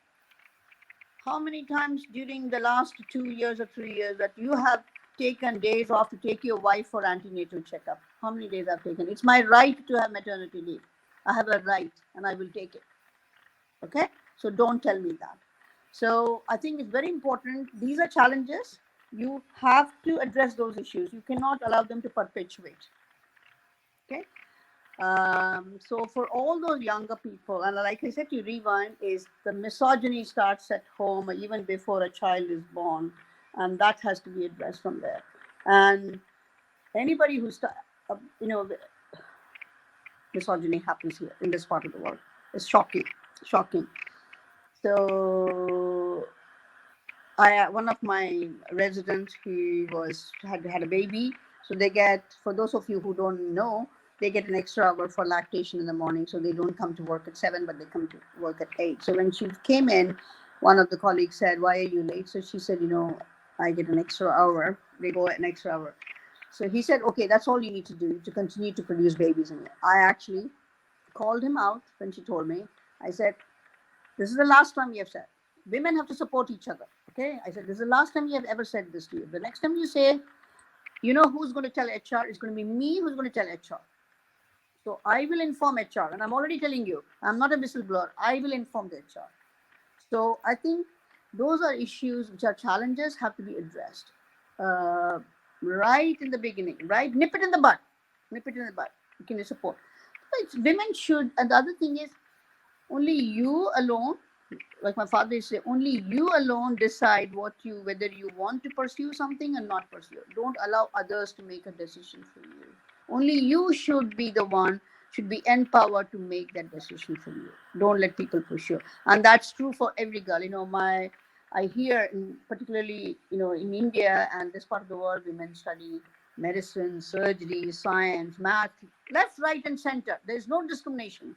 How many times during the last 2 years or 3 years that you have taken days off to take your wife for antenatal checkup? How many days I've taken? It's my right to have maternity leave. I have a right and I will take it. Okay? So don't tell me that. So I think it's very important. These are challenges. You have to address those issues. You cannot allow them to perpetuate. Okay? So for all those younger people, and like I said, to rewind, is the misogyny starts at home or even before a child is born, and that has to be addressed from there. And anybody who misogyny happens here in this part of the world. It's shocking. So one of my residents, he had a baby. So they get, for those of you who don't know, they get an extra hour for lactation in the morning. So they don't come to work at 7, but they come to work at 8. So when she came in, one of the colleagues said, why are you late? So she said, I get an extra hour. They go an extra hour. So he said, okay, that's all you need to do to continue to produce babies in here. I actually called him out when she told me. I said, this is the last time we have said. Women have to support each other. Okay. I said, this is the last time we have ever said this to you. The next time you say, who's going to tell HR? It's going to be me who's going to tell HR. So I will inform HR. And I'm already telling you, I'm not a whistleblower. I will inform the HR. So I think those are issues which are challenges, have to be addressed right in the beginning, right? Nip it in the bud. You can support. But women should, and the other thing is, only you alone, like my father used to say, only you alone decide whether you want to pursue something or not pursue. Don't allow others to make a decision for you. Only you should be empowered to make that decision for you. Don't let people push you. And that's true for every girl. I hear, particularly, in India and this part of the world, women study medicine, surgery, science, math, left, right, and center. There's no discrimination.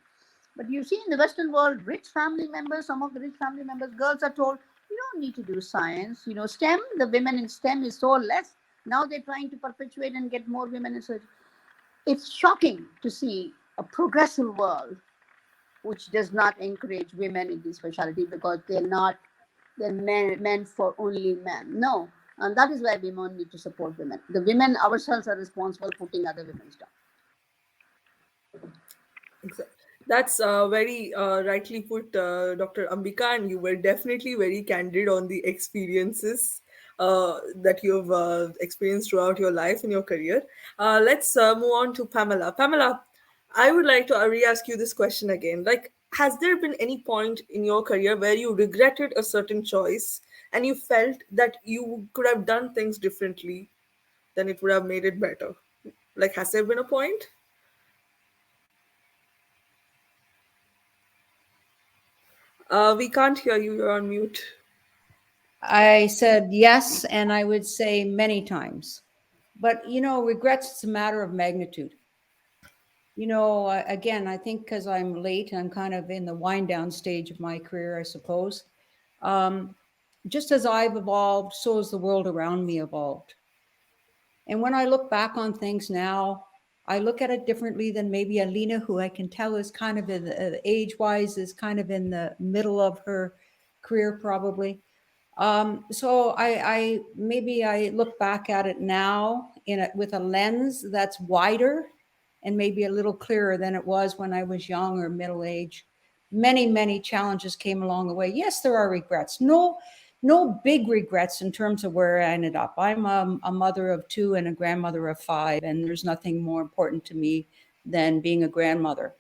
But you see in the Western world, some of the rich family members, girls are told, you don't need to do science. STEM, the women in STEM is so less. Now they're trying to perpetuate and get more women in surgery. It's shocking to see a progressive world which does not encourage women in this specialty because they're meant for only men. No. And that is why women need to support women. The women ourselves are responsible for putting other women down. That's very rightly put, Dr. Ambika, and you were definitely very candid on the experiences that you've experienced throughout your life and your career. Let's move on to Pamela. Pamela, I would like to re-ask you this question again. Like, has there been any point in your career where you regretted a certain choice and you felt that you could have done things differently, then it would have made it better? Like, has there been a point? We can't hear you. You're on mute. I said yes, and I would say many times. But, regrets, it's a matter of magnitude. Again, I think because I'm late, I'm kind of in the wind down stage of my career, I suppose. Um, just as I've evolved, so has the world around me evolved. And when I look back on things now, I look at it differently than maybe Alina, who I can tell is kind of in age wise, is kind of in the middle of her career, probably. So I maybe I look back at it now with a lens that's wider and maybe a little clearer than it was when I was young or middle age. Many challenges came along the way. Yes, there are regrets. No big regrets in terms of where I ended up. I'm a mother of two and a grandmother of five, and there's nothing more important to me than being a grandmother.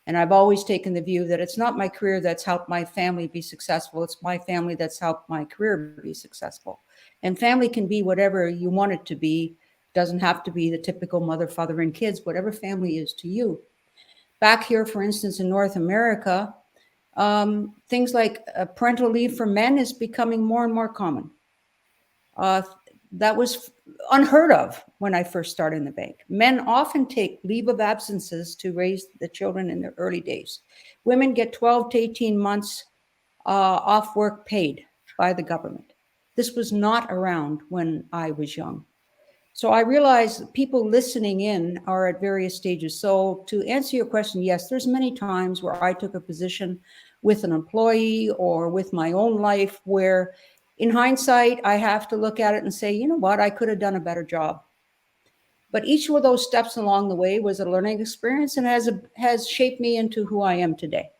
And I've always taken the view that it's not my career that's helped my family be successful. It's my family that's helped my career be successful. And family can be whatever you want it to be. It doesn't have to be the typical mother, father, and kids, whatever family is to you. Back here, for instance, in North America, things like parental leave for men is becoming more and more common. Uh, that was unheard of when I first started in the bank. Men often take leave of absences to raise the children in their early days. Women get 12 to 18 months off work paid by the government. This was not around when I was young. So I realize people listening in are at various stages. So to answer your question, yes, there's many times where I took a position with an employee or with my own life where in hindsight, I have to look at it and say, you know what, I could have done a better job. But each of those steps along the way was a learning experience and has shaped me into who I am today.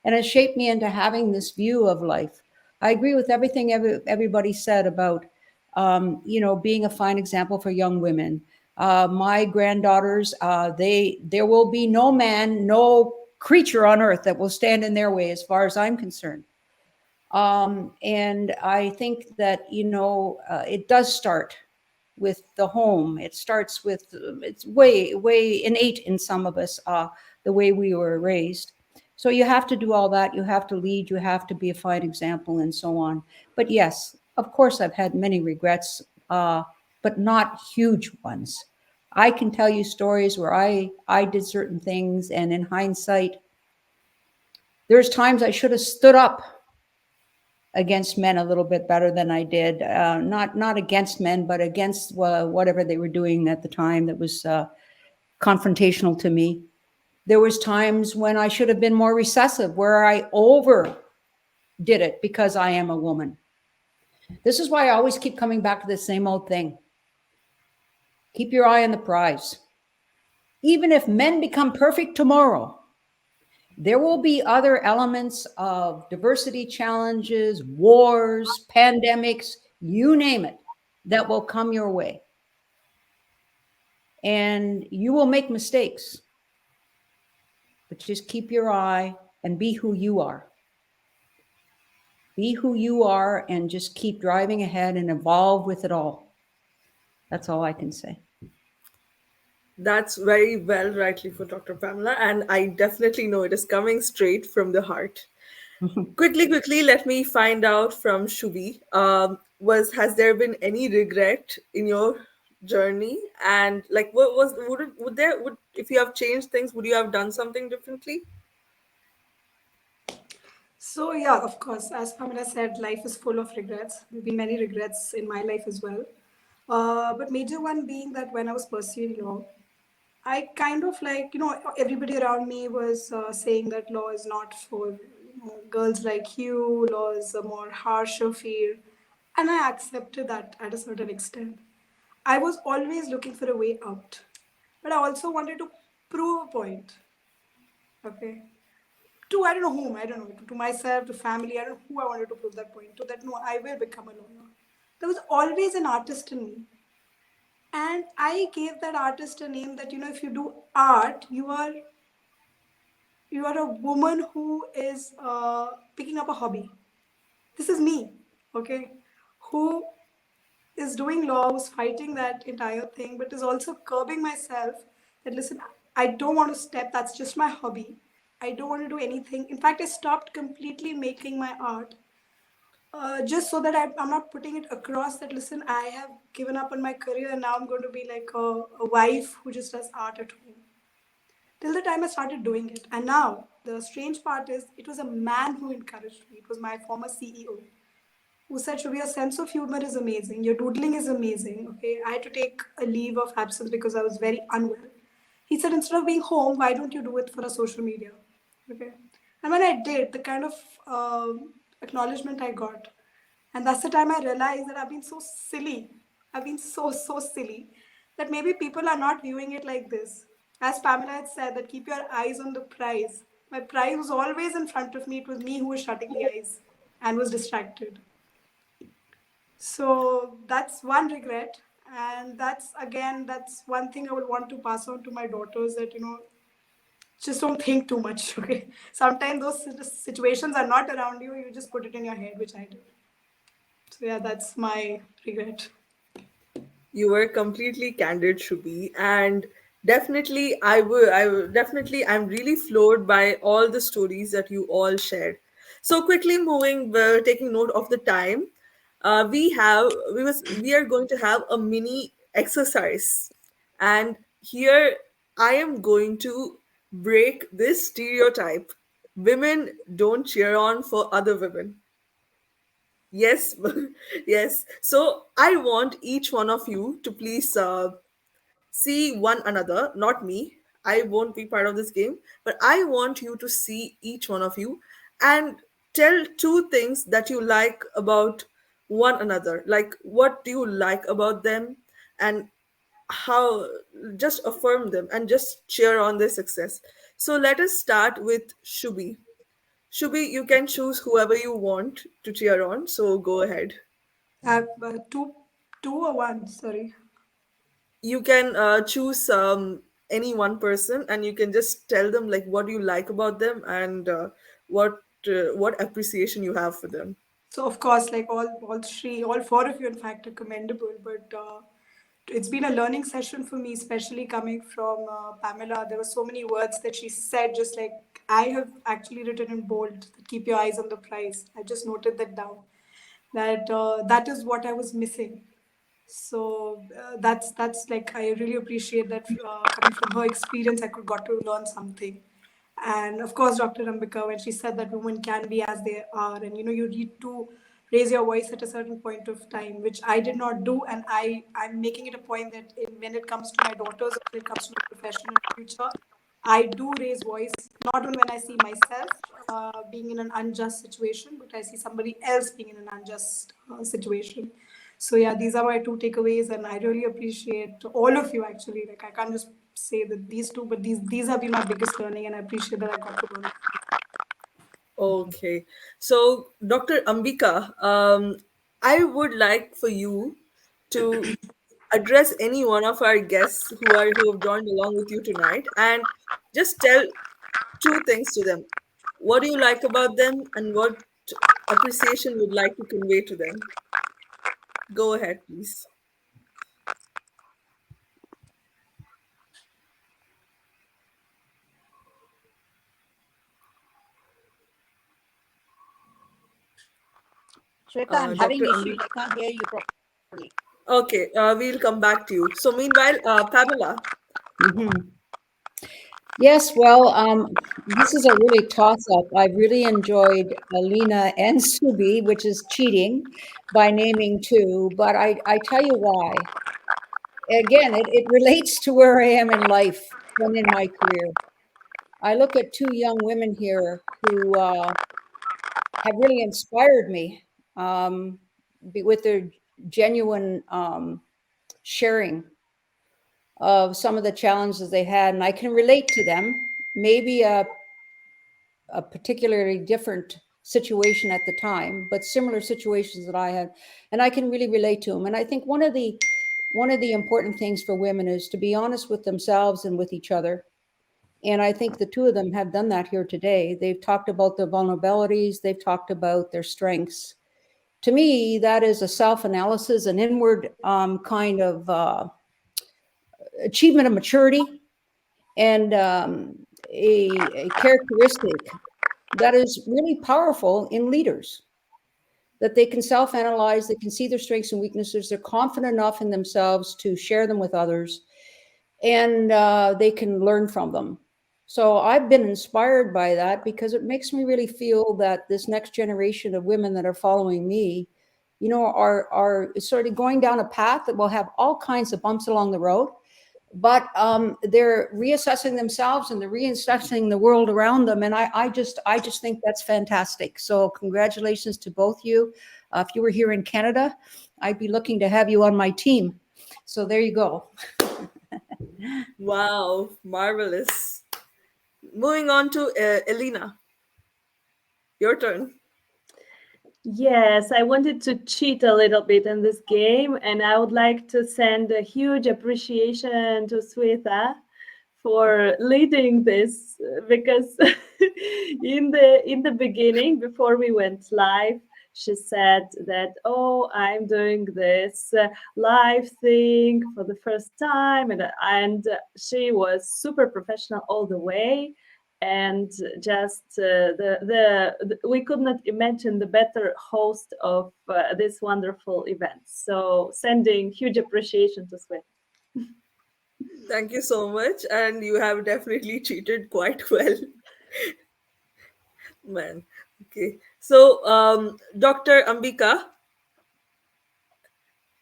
And has shaped me into having this view of life. I agree with everything everybody said about, being a fine example for young women. My granddaughters, there will be no man, no creature on earth that will stand in their way as far as I'm concerned. And I think that, it does start with the home. It starts with, it's way innate in some of us, the way we were raised. So you have to do all that. You have to lead, you have to be a fine example and so on. But yes, of course, I've had many regrets, but not huge ones. I can tell you stories where I did certain things, and in hindsight, there's times I should have stood up against men a little bit better than I did. Not against men, but against whatever they were doing at the time that was confrontational to me. There was times when I should have been more recessive, where I over did it because I am a woman. This is why I always keep coming back to the same old thing. Keep your eye on the prize. Even if men become perfect tomorrow, there will be other elements of diversity challenges, wars, pandemics, you name it, that will come your way. And you will make mistakes, but just keep your eye and be who you are. Be who you are and just keep driving ahead and evolve with it all. That's all I can say. That's very well rightly for Dr. Pamela, and I definitely know it is coming straight from the heart. Quickly, let me find out from Shubi. Has there been any regret in your journey? And like, what was would if you have changed things, would you have done something differently? So yeah, of course, as Pamela said, life is full of regrets. There've been many regrets in my life as well. But major one being that when I was pursuing law, I kind of like, everybody around me was saying that law is not for girls like you, law is a more harsher field. And I accepted that at a certain extent. I was always looking for a way out, but I also wanted to prove a point. Okay. to I don't know whom, I don't know, to myself, to family, I don't know who I wanted to prove that point to, that no, I will become a lawyer. There was always an artist in me. And I gave that artist a name that, if you do art, you are a woman who is picking up a hobby. This is me, okay, who is doing law, who's fighting that entire thing, but is also curbing myself that, listen, I don't want to step, that's just my hobby. I don't want to do anything. In fact, I stopped completely making my art just so that I'm not putting it across that, listen, I have given up on my career and now I'm going to be like a wife who just does art at home. Till the time I started doing it. And now the strange part is it was a man who encouraged me. It was my former CEO who said, Shubhi, your sense of humor is amazing. Your doodling is amazing. Okay. I had to take a leave of absence because I was very unwell. He said, instead of being home, why don't you do it for a social media? Okay. And when I did, the kind of acknowledgement I got, and that's the time I realized that I've been so silly. I've been so silly that maybe people are not viewing it like this. As Pamela had said, that keep your eyes on the prize. My prize was always in front of me. It was me who was shutting the eyes and was distracted. So that's one regret. And that's one thing I would want to pass on to my daughters, that, just don't think too much. Okay. Sometimes those situations are not around you. You just put it in your head, which I did. So yeah, that's my regret. You were completely candid, Shubhi, and definitely definitely I'm really floored by all the stories that you all shared. So quickly moving, taking note of the time, we are going to have a mini exercise, and here I am going to break this stereotype. Women don't cheer on for other women. Yes, yes. So I want each one of you to please see one another, not me. I won't be part of this game, but I want you to see each one of you and tell two things that you like about one another. Like, what do you like about them, and how, just affirm them and just cheer on their success. So let us start with Shubi. Shubi, you can choose whoever you want to cheer on. So go ahead. Two or one, sorry. You can choose any one person, and you can just tell them like what you like about them, and what appreciation you have for them. So of course, like all four of you, in fact, are commendable. But it's been a learning session for me, especially coming from Pamela. There were so many words that she said, just like I have actually written in bold. Keep your eyes on the prize. I just noted that down. That is what I was missing. So that's like I really appreciate that coming from her experience, I could got to learn something. And of course, Dr. Ambika, when she said that women can be as they are, and you need to raise your voice at a certain point of time, which I did not do, and I'm making it a point that when it comes to my daughters, or when it comes to my profession in the future, I do raise voice, not only when I see myself being in an unjust situation, but I see somebody else being in an unjust situation. So yeah, these are my two takeaways, and I really appreciate all of you. Actually, like I can't just say that these two, but these have been my biggest learning, and I appreciate that I got to learn. Okay, so Dr. Ambika, I would like for you to address any one of our guests who have joined along with you tonight, and just tell two things to them. What do you like about them, and what appreciation would like to convey to them? Go ahead, please. Shweta, I'm having Dr. issues. Ambika. I can't hear you properly. Okay, we'll come back to you. So meanwhile, Pamela. Mhm. Yes, well, this is a really toss-up. I've really enjoyed Alina and Subi, which is cheating by naming two, but I tell you why. Again, it relates to where I am in life and in my career. I look at two young women here who have really inspired me with their genuine sharing of some of the challenges they had, and I can relate to them. Maybe a particularly different situation at the time, but similar situations that I had, and I can really relate to them. And I think one of the important things for women is to be honest with themselves and with each other. And I think the two of them have done that here today. They've talked about their vulnerabilities. They've talked about their strengths. To me, that is a self-analysis, an inward kind of achievement of maturity, and a characteristic that is really powerful in leaders, that they can self-analyze, they can see their strengths and weaknesses, they're confident enough in themselves to share them with others, and they can learn from them. So I've been inspired by that because it makes me really feel that this next generation of women that are following me, you know, are sort of going down a path that will have all kinds of bumps along the road, but they're reassessing themselves and they're reassessing the world around them. And I just think that's fantastic. So congratulations to both you. If you were here in Canada, I'd be looking to have you on my team. So there you go. Wow, marvelous. Moving on to Elena. Your turn. Yes, I wanted to cheat a little bit in this game, and I would like to send a huge appreciation to Swetha for leading this, because in the beginning, before we went live, she said that, oh, I'm doing this live thing for the first time, and she was super professional all the way. And just we could not imagine the better host of this wonderful event. So sending huge appreciation to Swetha. Thank you so much. And you have definitely cheated quite well. Man. Okay. So, Dr. Ambika,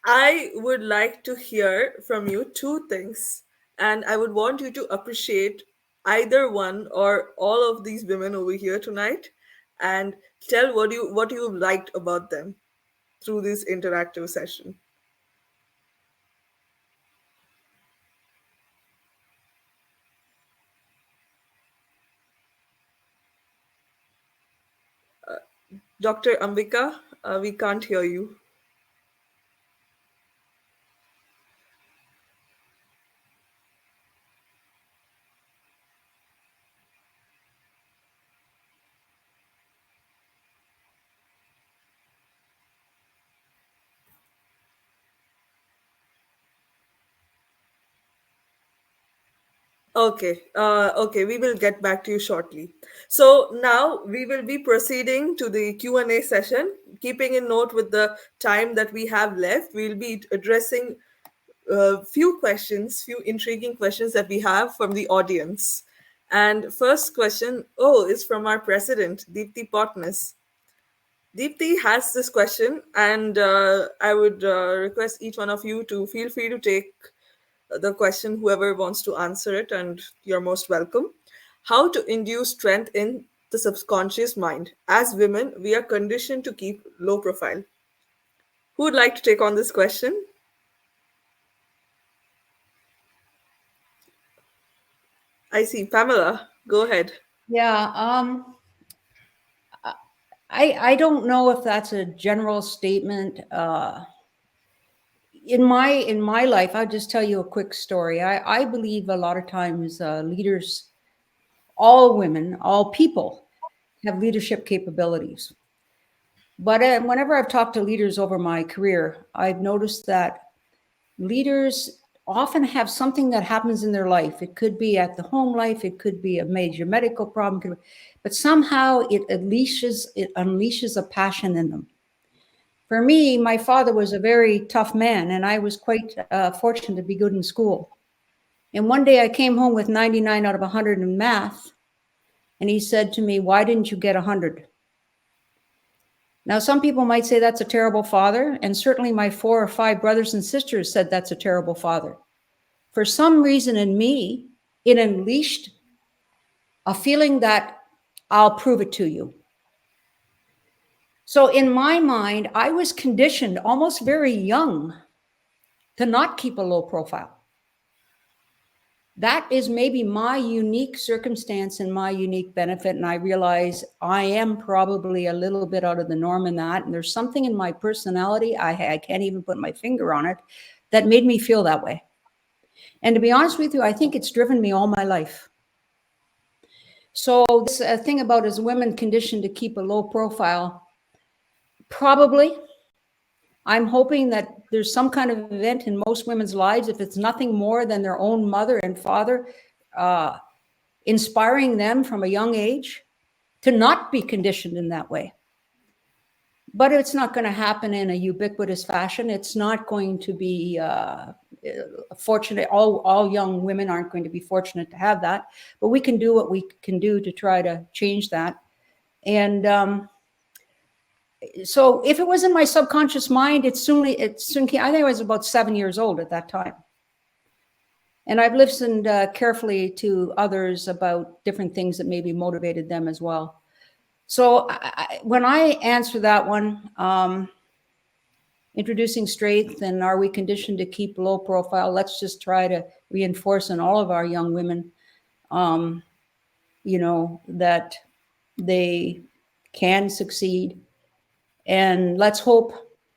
I would like to hear from you two things, and I would want you to appreciate either one or all of these women over here tonight, and tell what you liked about them through this interactive session. Dr. Ambika, we can't hear you. Okay, we will get back to you shortly. So now we will be proceeding to the Q&A session. Keeping in note with the time that we have left, we'll be addressing a few questions, few intriguing questions that we have from the audience. And first question, is from our president, Deepti Potness. Deepti has this question, and I would request each one of you to feel free to take the question, whoever wants to answer it, and you're most welcome. How to induce strength in the subconscious mind? As women, we are conditioned to keep low profile. Who would like to take on this question? I see. Pamela, go ahead. Yeah. I don't know if that's a general statement. In my life, I'll just tell you a quick story. I believe a lot of times leaders, all women, all people, have leadership capabilities. But whenever I've talked to leaders over my career, I've noticed that leaders often have something that happens in their life. It could be at the home life, it could be a major medical problem, but somehow it unleashes a passion in them. For me, my father was a very tough man, and I was quite fortunate to be good in school. And one day I came home with 99 out of 100 in math, and he said to me, "Why didn't you get 100?" Now, some people might say that's a terrible father, and certainly my 4 or 5 brothers and sisters said that's a terrible father. For some reason in me, it unleashed a feeling that I'll prove it to you. So in my mind, I was conditioned almost very young to not keep a low profile. that is maybe my unique circumstance and my unique benefit. And I realize I am probably a little bit out of the norm in that. And there's something in my personality, I can't even put my finger on it, that made me feel that way. And to be honest with you, I think it's driven me all my life. So this thing about as women conditioned to keep a low profile, probably. I'm hoping that there's some kind of event in most women's lives, if it's nothing more than their own mother and father, inspiring them from a young age to not be conditioned in that way. But it's not going to happen in a ubiquitous fashion. It's not going to be fortunate. All young women aren't going to be fortunate to have that, but we can do what we can do to try to change that. And so if it was in my subconscious mind, it soon came. I think I was about 7 years old at that time. And I've listened carefully to others about different things that maybe motivated them as well. So when I answer that one, introducing strength and are we conditioned to keep low profile, let's just try to reinforce in all of our young women, that they can succeed. And let's hope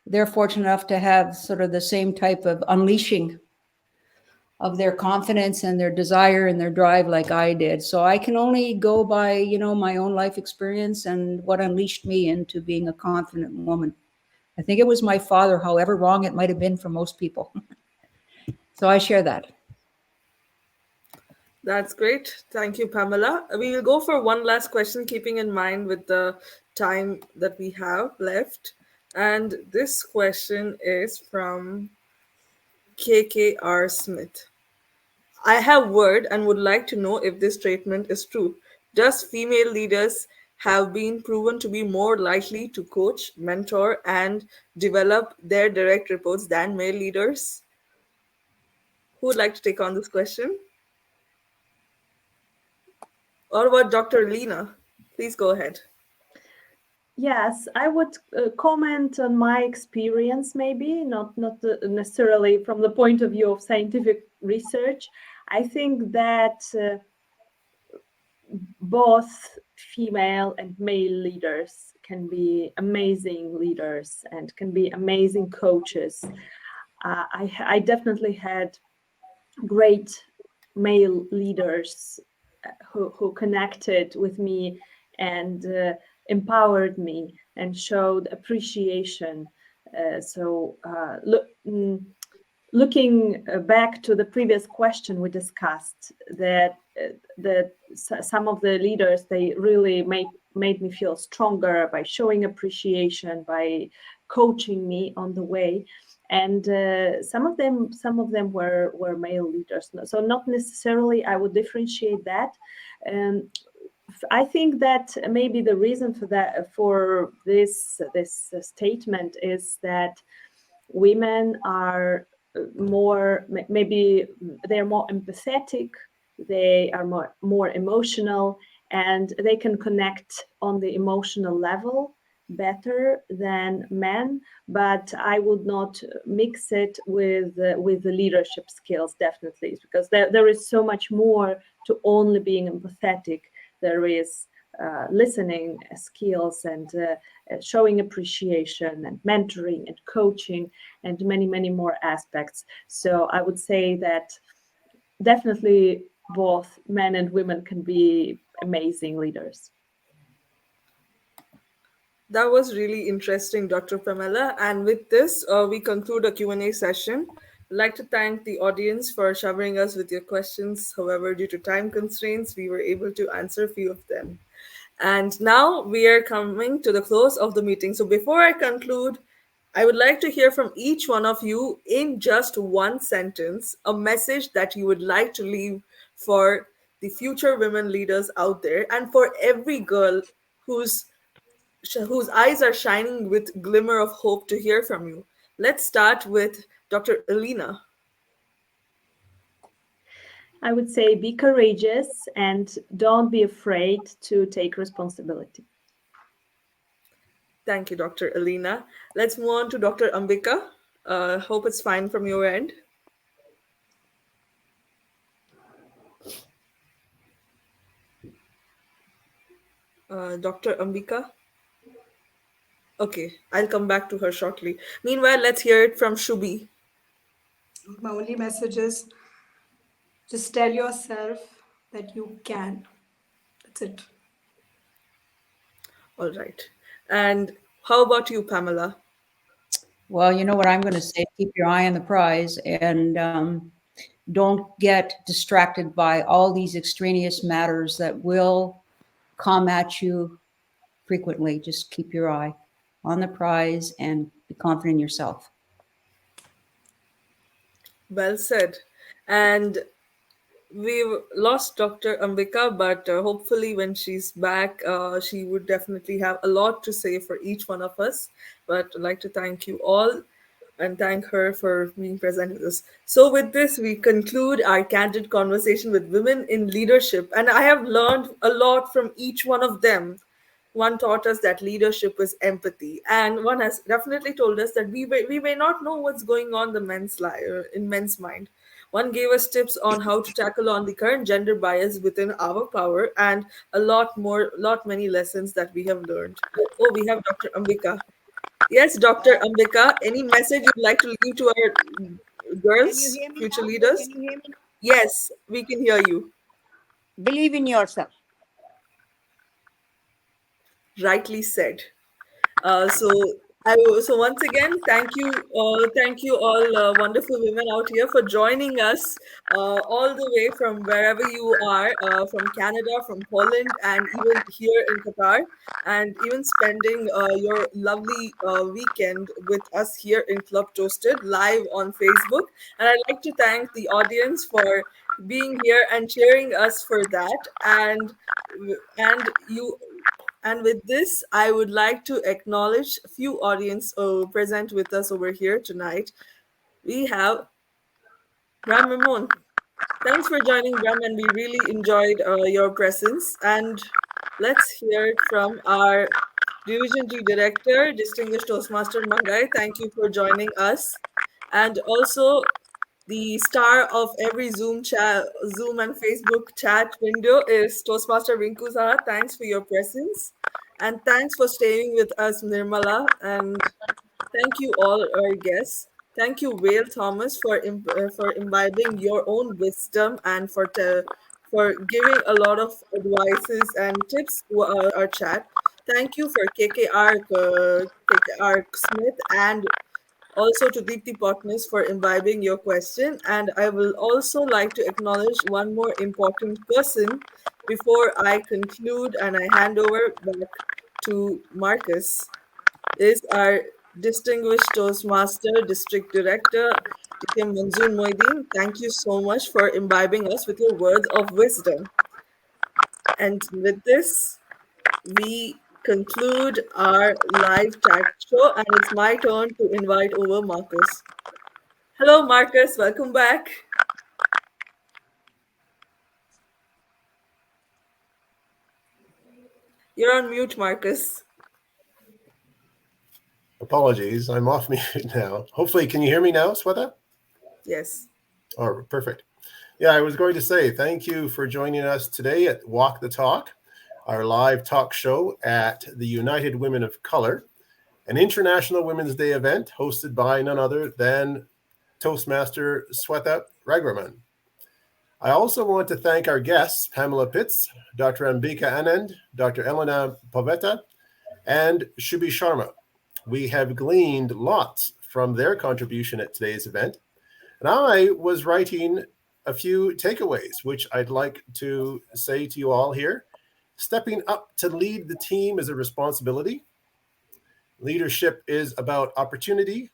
they're fortunate enough to have sort of the same type of unleashing of their confidence and their desire and their drive like I did. So I can only go by, my own life experience and what unleashed me into being a confident woman. I think it was my father, however wrong it might have been for most people. So I share that. That's great. Thank you, Pamela. We will go for one last question, keeping in mind with the time that we have left. And this question is from KKR Smith. I have word and would like to know if this statement is true. Does female leaders have been proven to be more likely to coach, mentor, and develop their direct reports than male leaders? Who would like to take on this question? Or about Dr. Lena? Please go ahead. Yes, I would comment on my experience, maybe not necessarily from the point of view of scientific research. I think that both female and male leaders can be amazing leaders and can be amazing coaches. I definitely had great male leaders who connected with me and empowered me and showed appreciation. Looking back to the previous question we discussed, that some of the leaders, they really made me feel stronger by showing appreciation, by coaching me on the way. And some of them were male leaders. So not necessarily I would differentiate that. I think that maybe the reason for this statement is that women are they're more empathetic, they are more emotional, and they can connect on the emotional level better than men. But I would not mix it with the leadership skills, definitely, because there is so much more to only being empathetic. There is listening skills and showing appreciation and mentoring and coaching and many, many more aspects. So I would say that definitely both men and women can be amazing leaders. That was really interesting, Dr. Pamela. And with this, we conclude a Q&A session. I'd like to thank the audience for showering us with your questions. However, due to time constraints, we were able to answer a few of them. And now we are coming to the close of the meeting. So before I conclude, I would like to hear from each one of you in just one sentence, a message that you would like to leave for the future women leaders out there and for every girl whose eyes are shining with glimmer of hope to hear from you. Let's start with Dr. Elena. I would say be courageous and don't be afraid to take responsibility. Thank you, Dr. Elena. Let's move on to Dr. Ambika. Hope it's fine from your end. Dr. Ambika? Okay, I'll come back to her shortly. Meanwhile, let's hear it from Shubi. My only message is just tell yourself that you can. That's it. All right. And how about you, Pamela? Well, you know what I'm going to say, keep your eye on the prize and don't get distracted by all these extraneous matters that will come at you frequently. Just keep your eye on the prize and be confident in yourself. Well said. And we've lost Dr. Ambika, but hopefully, when she's back, she would definitely have a lot to say for each one of us. But I'd like to thank you all and thank her for being present with us. So, with this, we conclude our candid conversation with women in leadership. And I have learned a lot from each one of them. One taught us that leadership is empathy, and one has definitely told us that we may not know what's going on in men's mind. One gave us tips on how to tackle on the current gender bias within our power, and lot many lessons that we have learned. Oh, we have Dr. Ambika. Yes, Dr. Ambika, any message you'd like to leave to our Can you girls, hear me future now? leaders? Can you hear me? Yes, we can hear you. Believe in yourself. Rightly said. So so once again, thank you all wonderful women out here for joining us all the way from wherever you are, from Canada, from Poland, and even here in Qatar, and even spending your lovely weekend with us here in Club Toasted live on Facebook. And I'd like to thank the audience for being here and cheering us for that, and you and with this, I would like to acknowledge a few audience present with us over here tonight. We have Ram Ramon. Thanks for joining, Ram, and we really enjoyed your presence. And let's hear it from our Division G Director, Distinguished Toastmaster Mangai. Thank you for joining us. And also the star of every Zoom and Facebook chat window is Toastmaster Rinku Saha. Thanks for your presence. And thanks for staying with us, Nirmala. And thank you all our guests. Thank you, Whale Thomas, for imbibing your own wisdom and for giving a lot of advices and tips to our chat. Thank you for KKR Smith and also to Deepthi Potnis for imbibing your question. And I will also like to acknowledge one more important person before I conclude and I hand over back to Marcus, is our distinguished Toastmaster District Director, DKM Manzoor Moideen. Thank you so much for imbibing us with your words of wisdom. And with this, we conclude our live chat show, and it's my turn to invite over Marcus. Hello, Marcus. Welcome back. You're on mute, Marcus. Apologies, I'm off mute now. Hopefully, can you hear me now, Swetha? Yes. Oh, perfect. Yeah, I was going to say thank you for joining us today at Walk the Talk, our live talk show at the United Women of Color, an International Women's Day event hosted by none other than Toastmaster Swetha Raghuraman. I also want to thank our guests, Pamela Pitts, Dr. Ambika Anand, Dr. Elena Poveta, and Shubi Sharma. We have gleaned lots from their contribution at today's event, and I was writing a few takeaways, which I'd like to say to you all here. Stepping up to lead the team is a responsibility. Leadership is about opportunity,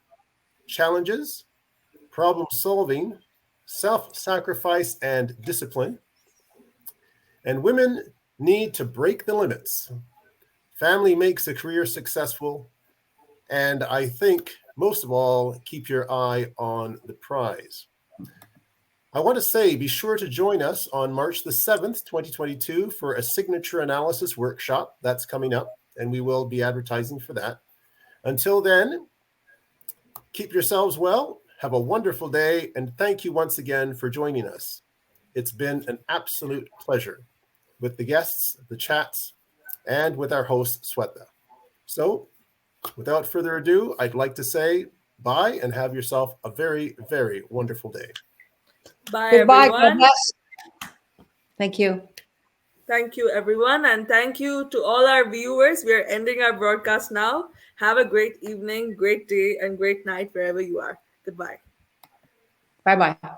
challenges, problem solving, self-sacrifice, and discipline. And women need to break the limits. Family makes a career successful. And I think, most of all, keep your eye on the prize. I want to say, be sure to join us on March the 7th, 2022 for a signature analysis workshop that's coming up, and we will be advertising for that. Until then, keep yourselves well, have a wonderful day, and thank you once again for joining us. It's been an absolute pleasure with the guests, the chats, and with our host, Swetha. So, without further ado, I'd like to say bye and have yourself a very, very wonderful day. Bye, Goodbye. God everyone. bless. Thank you. Thank you, everyone. And thank you to all our viewers. We are ending our broadcast now. Have a great evening, great day, and great night wherever you are. Goodbye. Bye bye.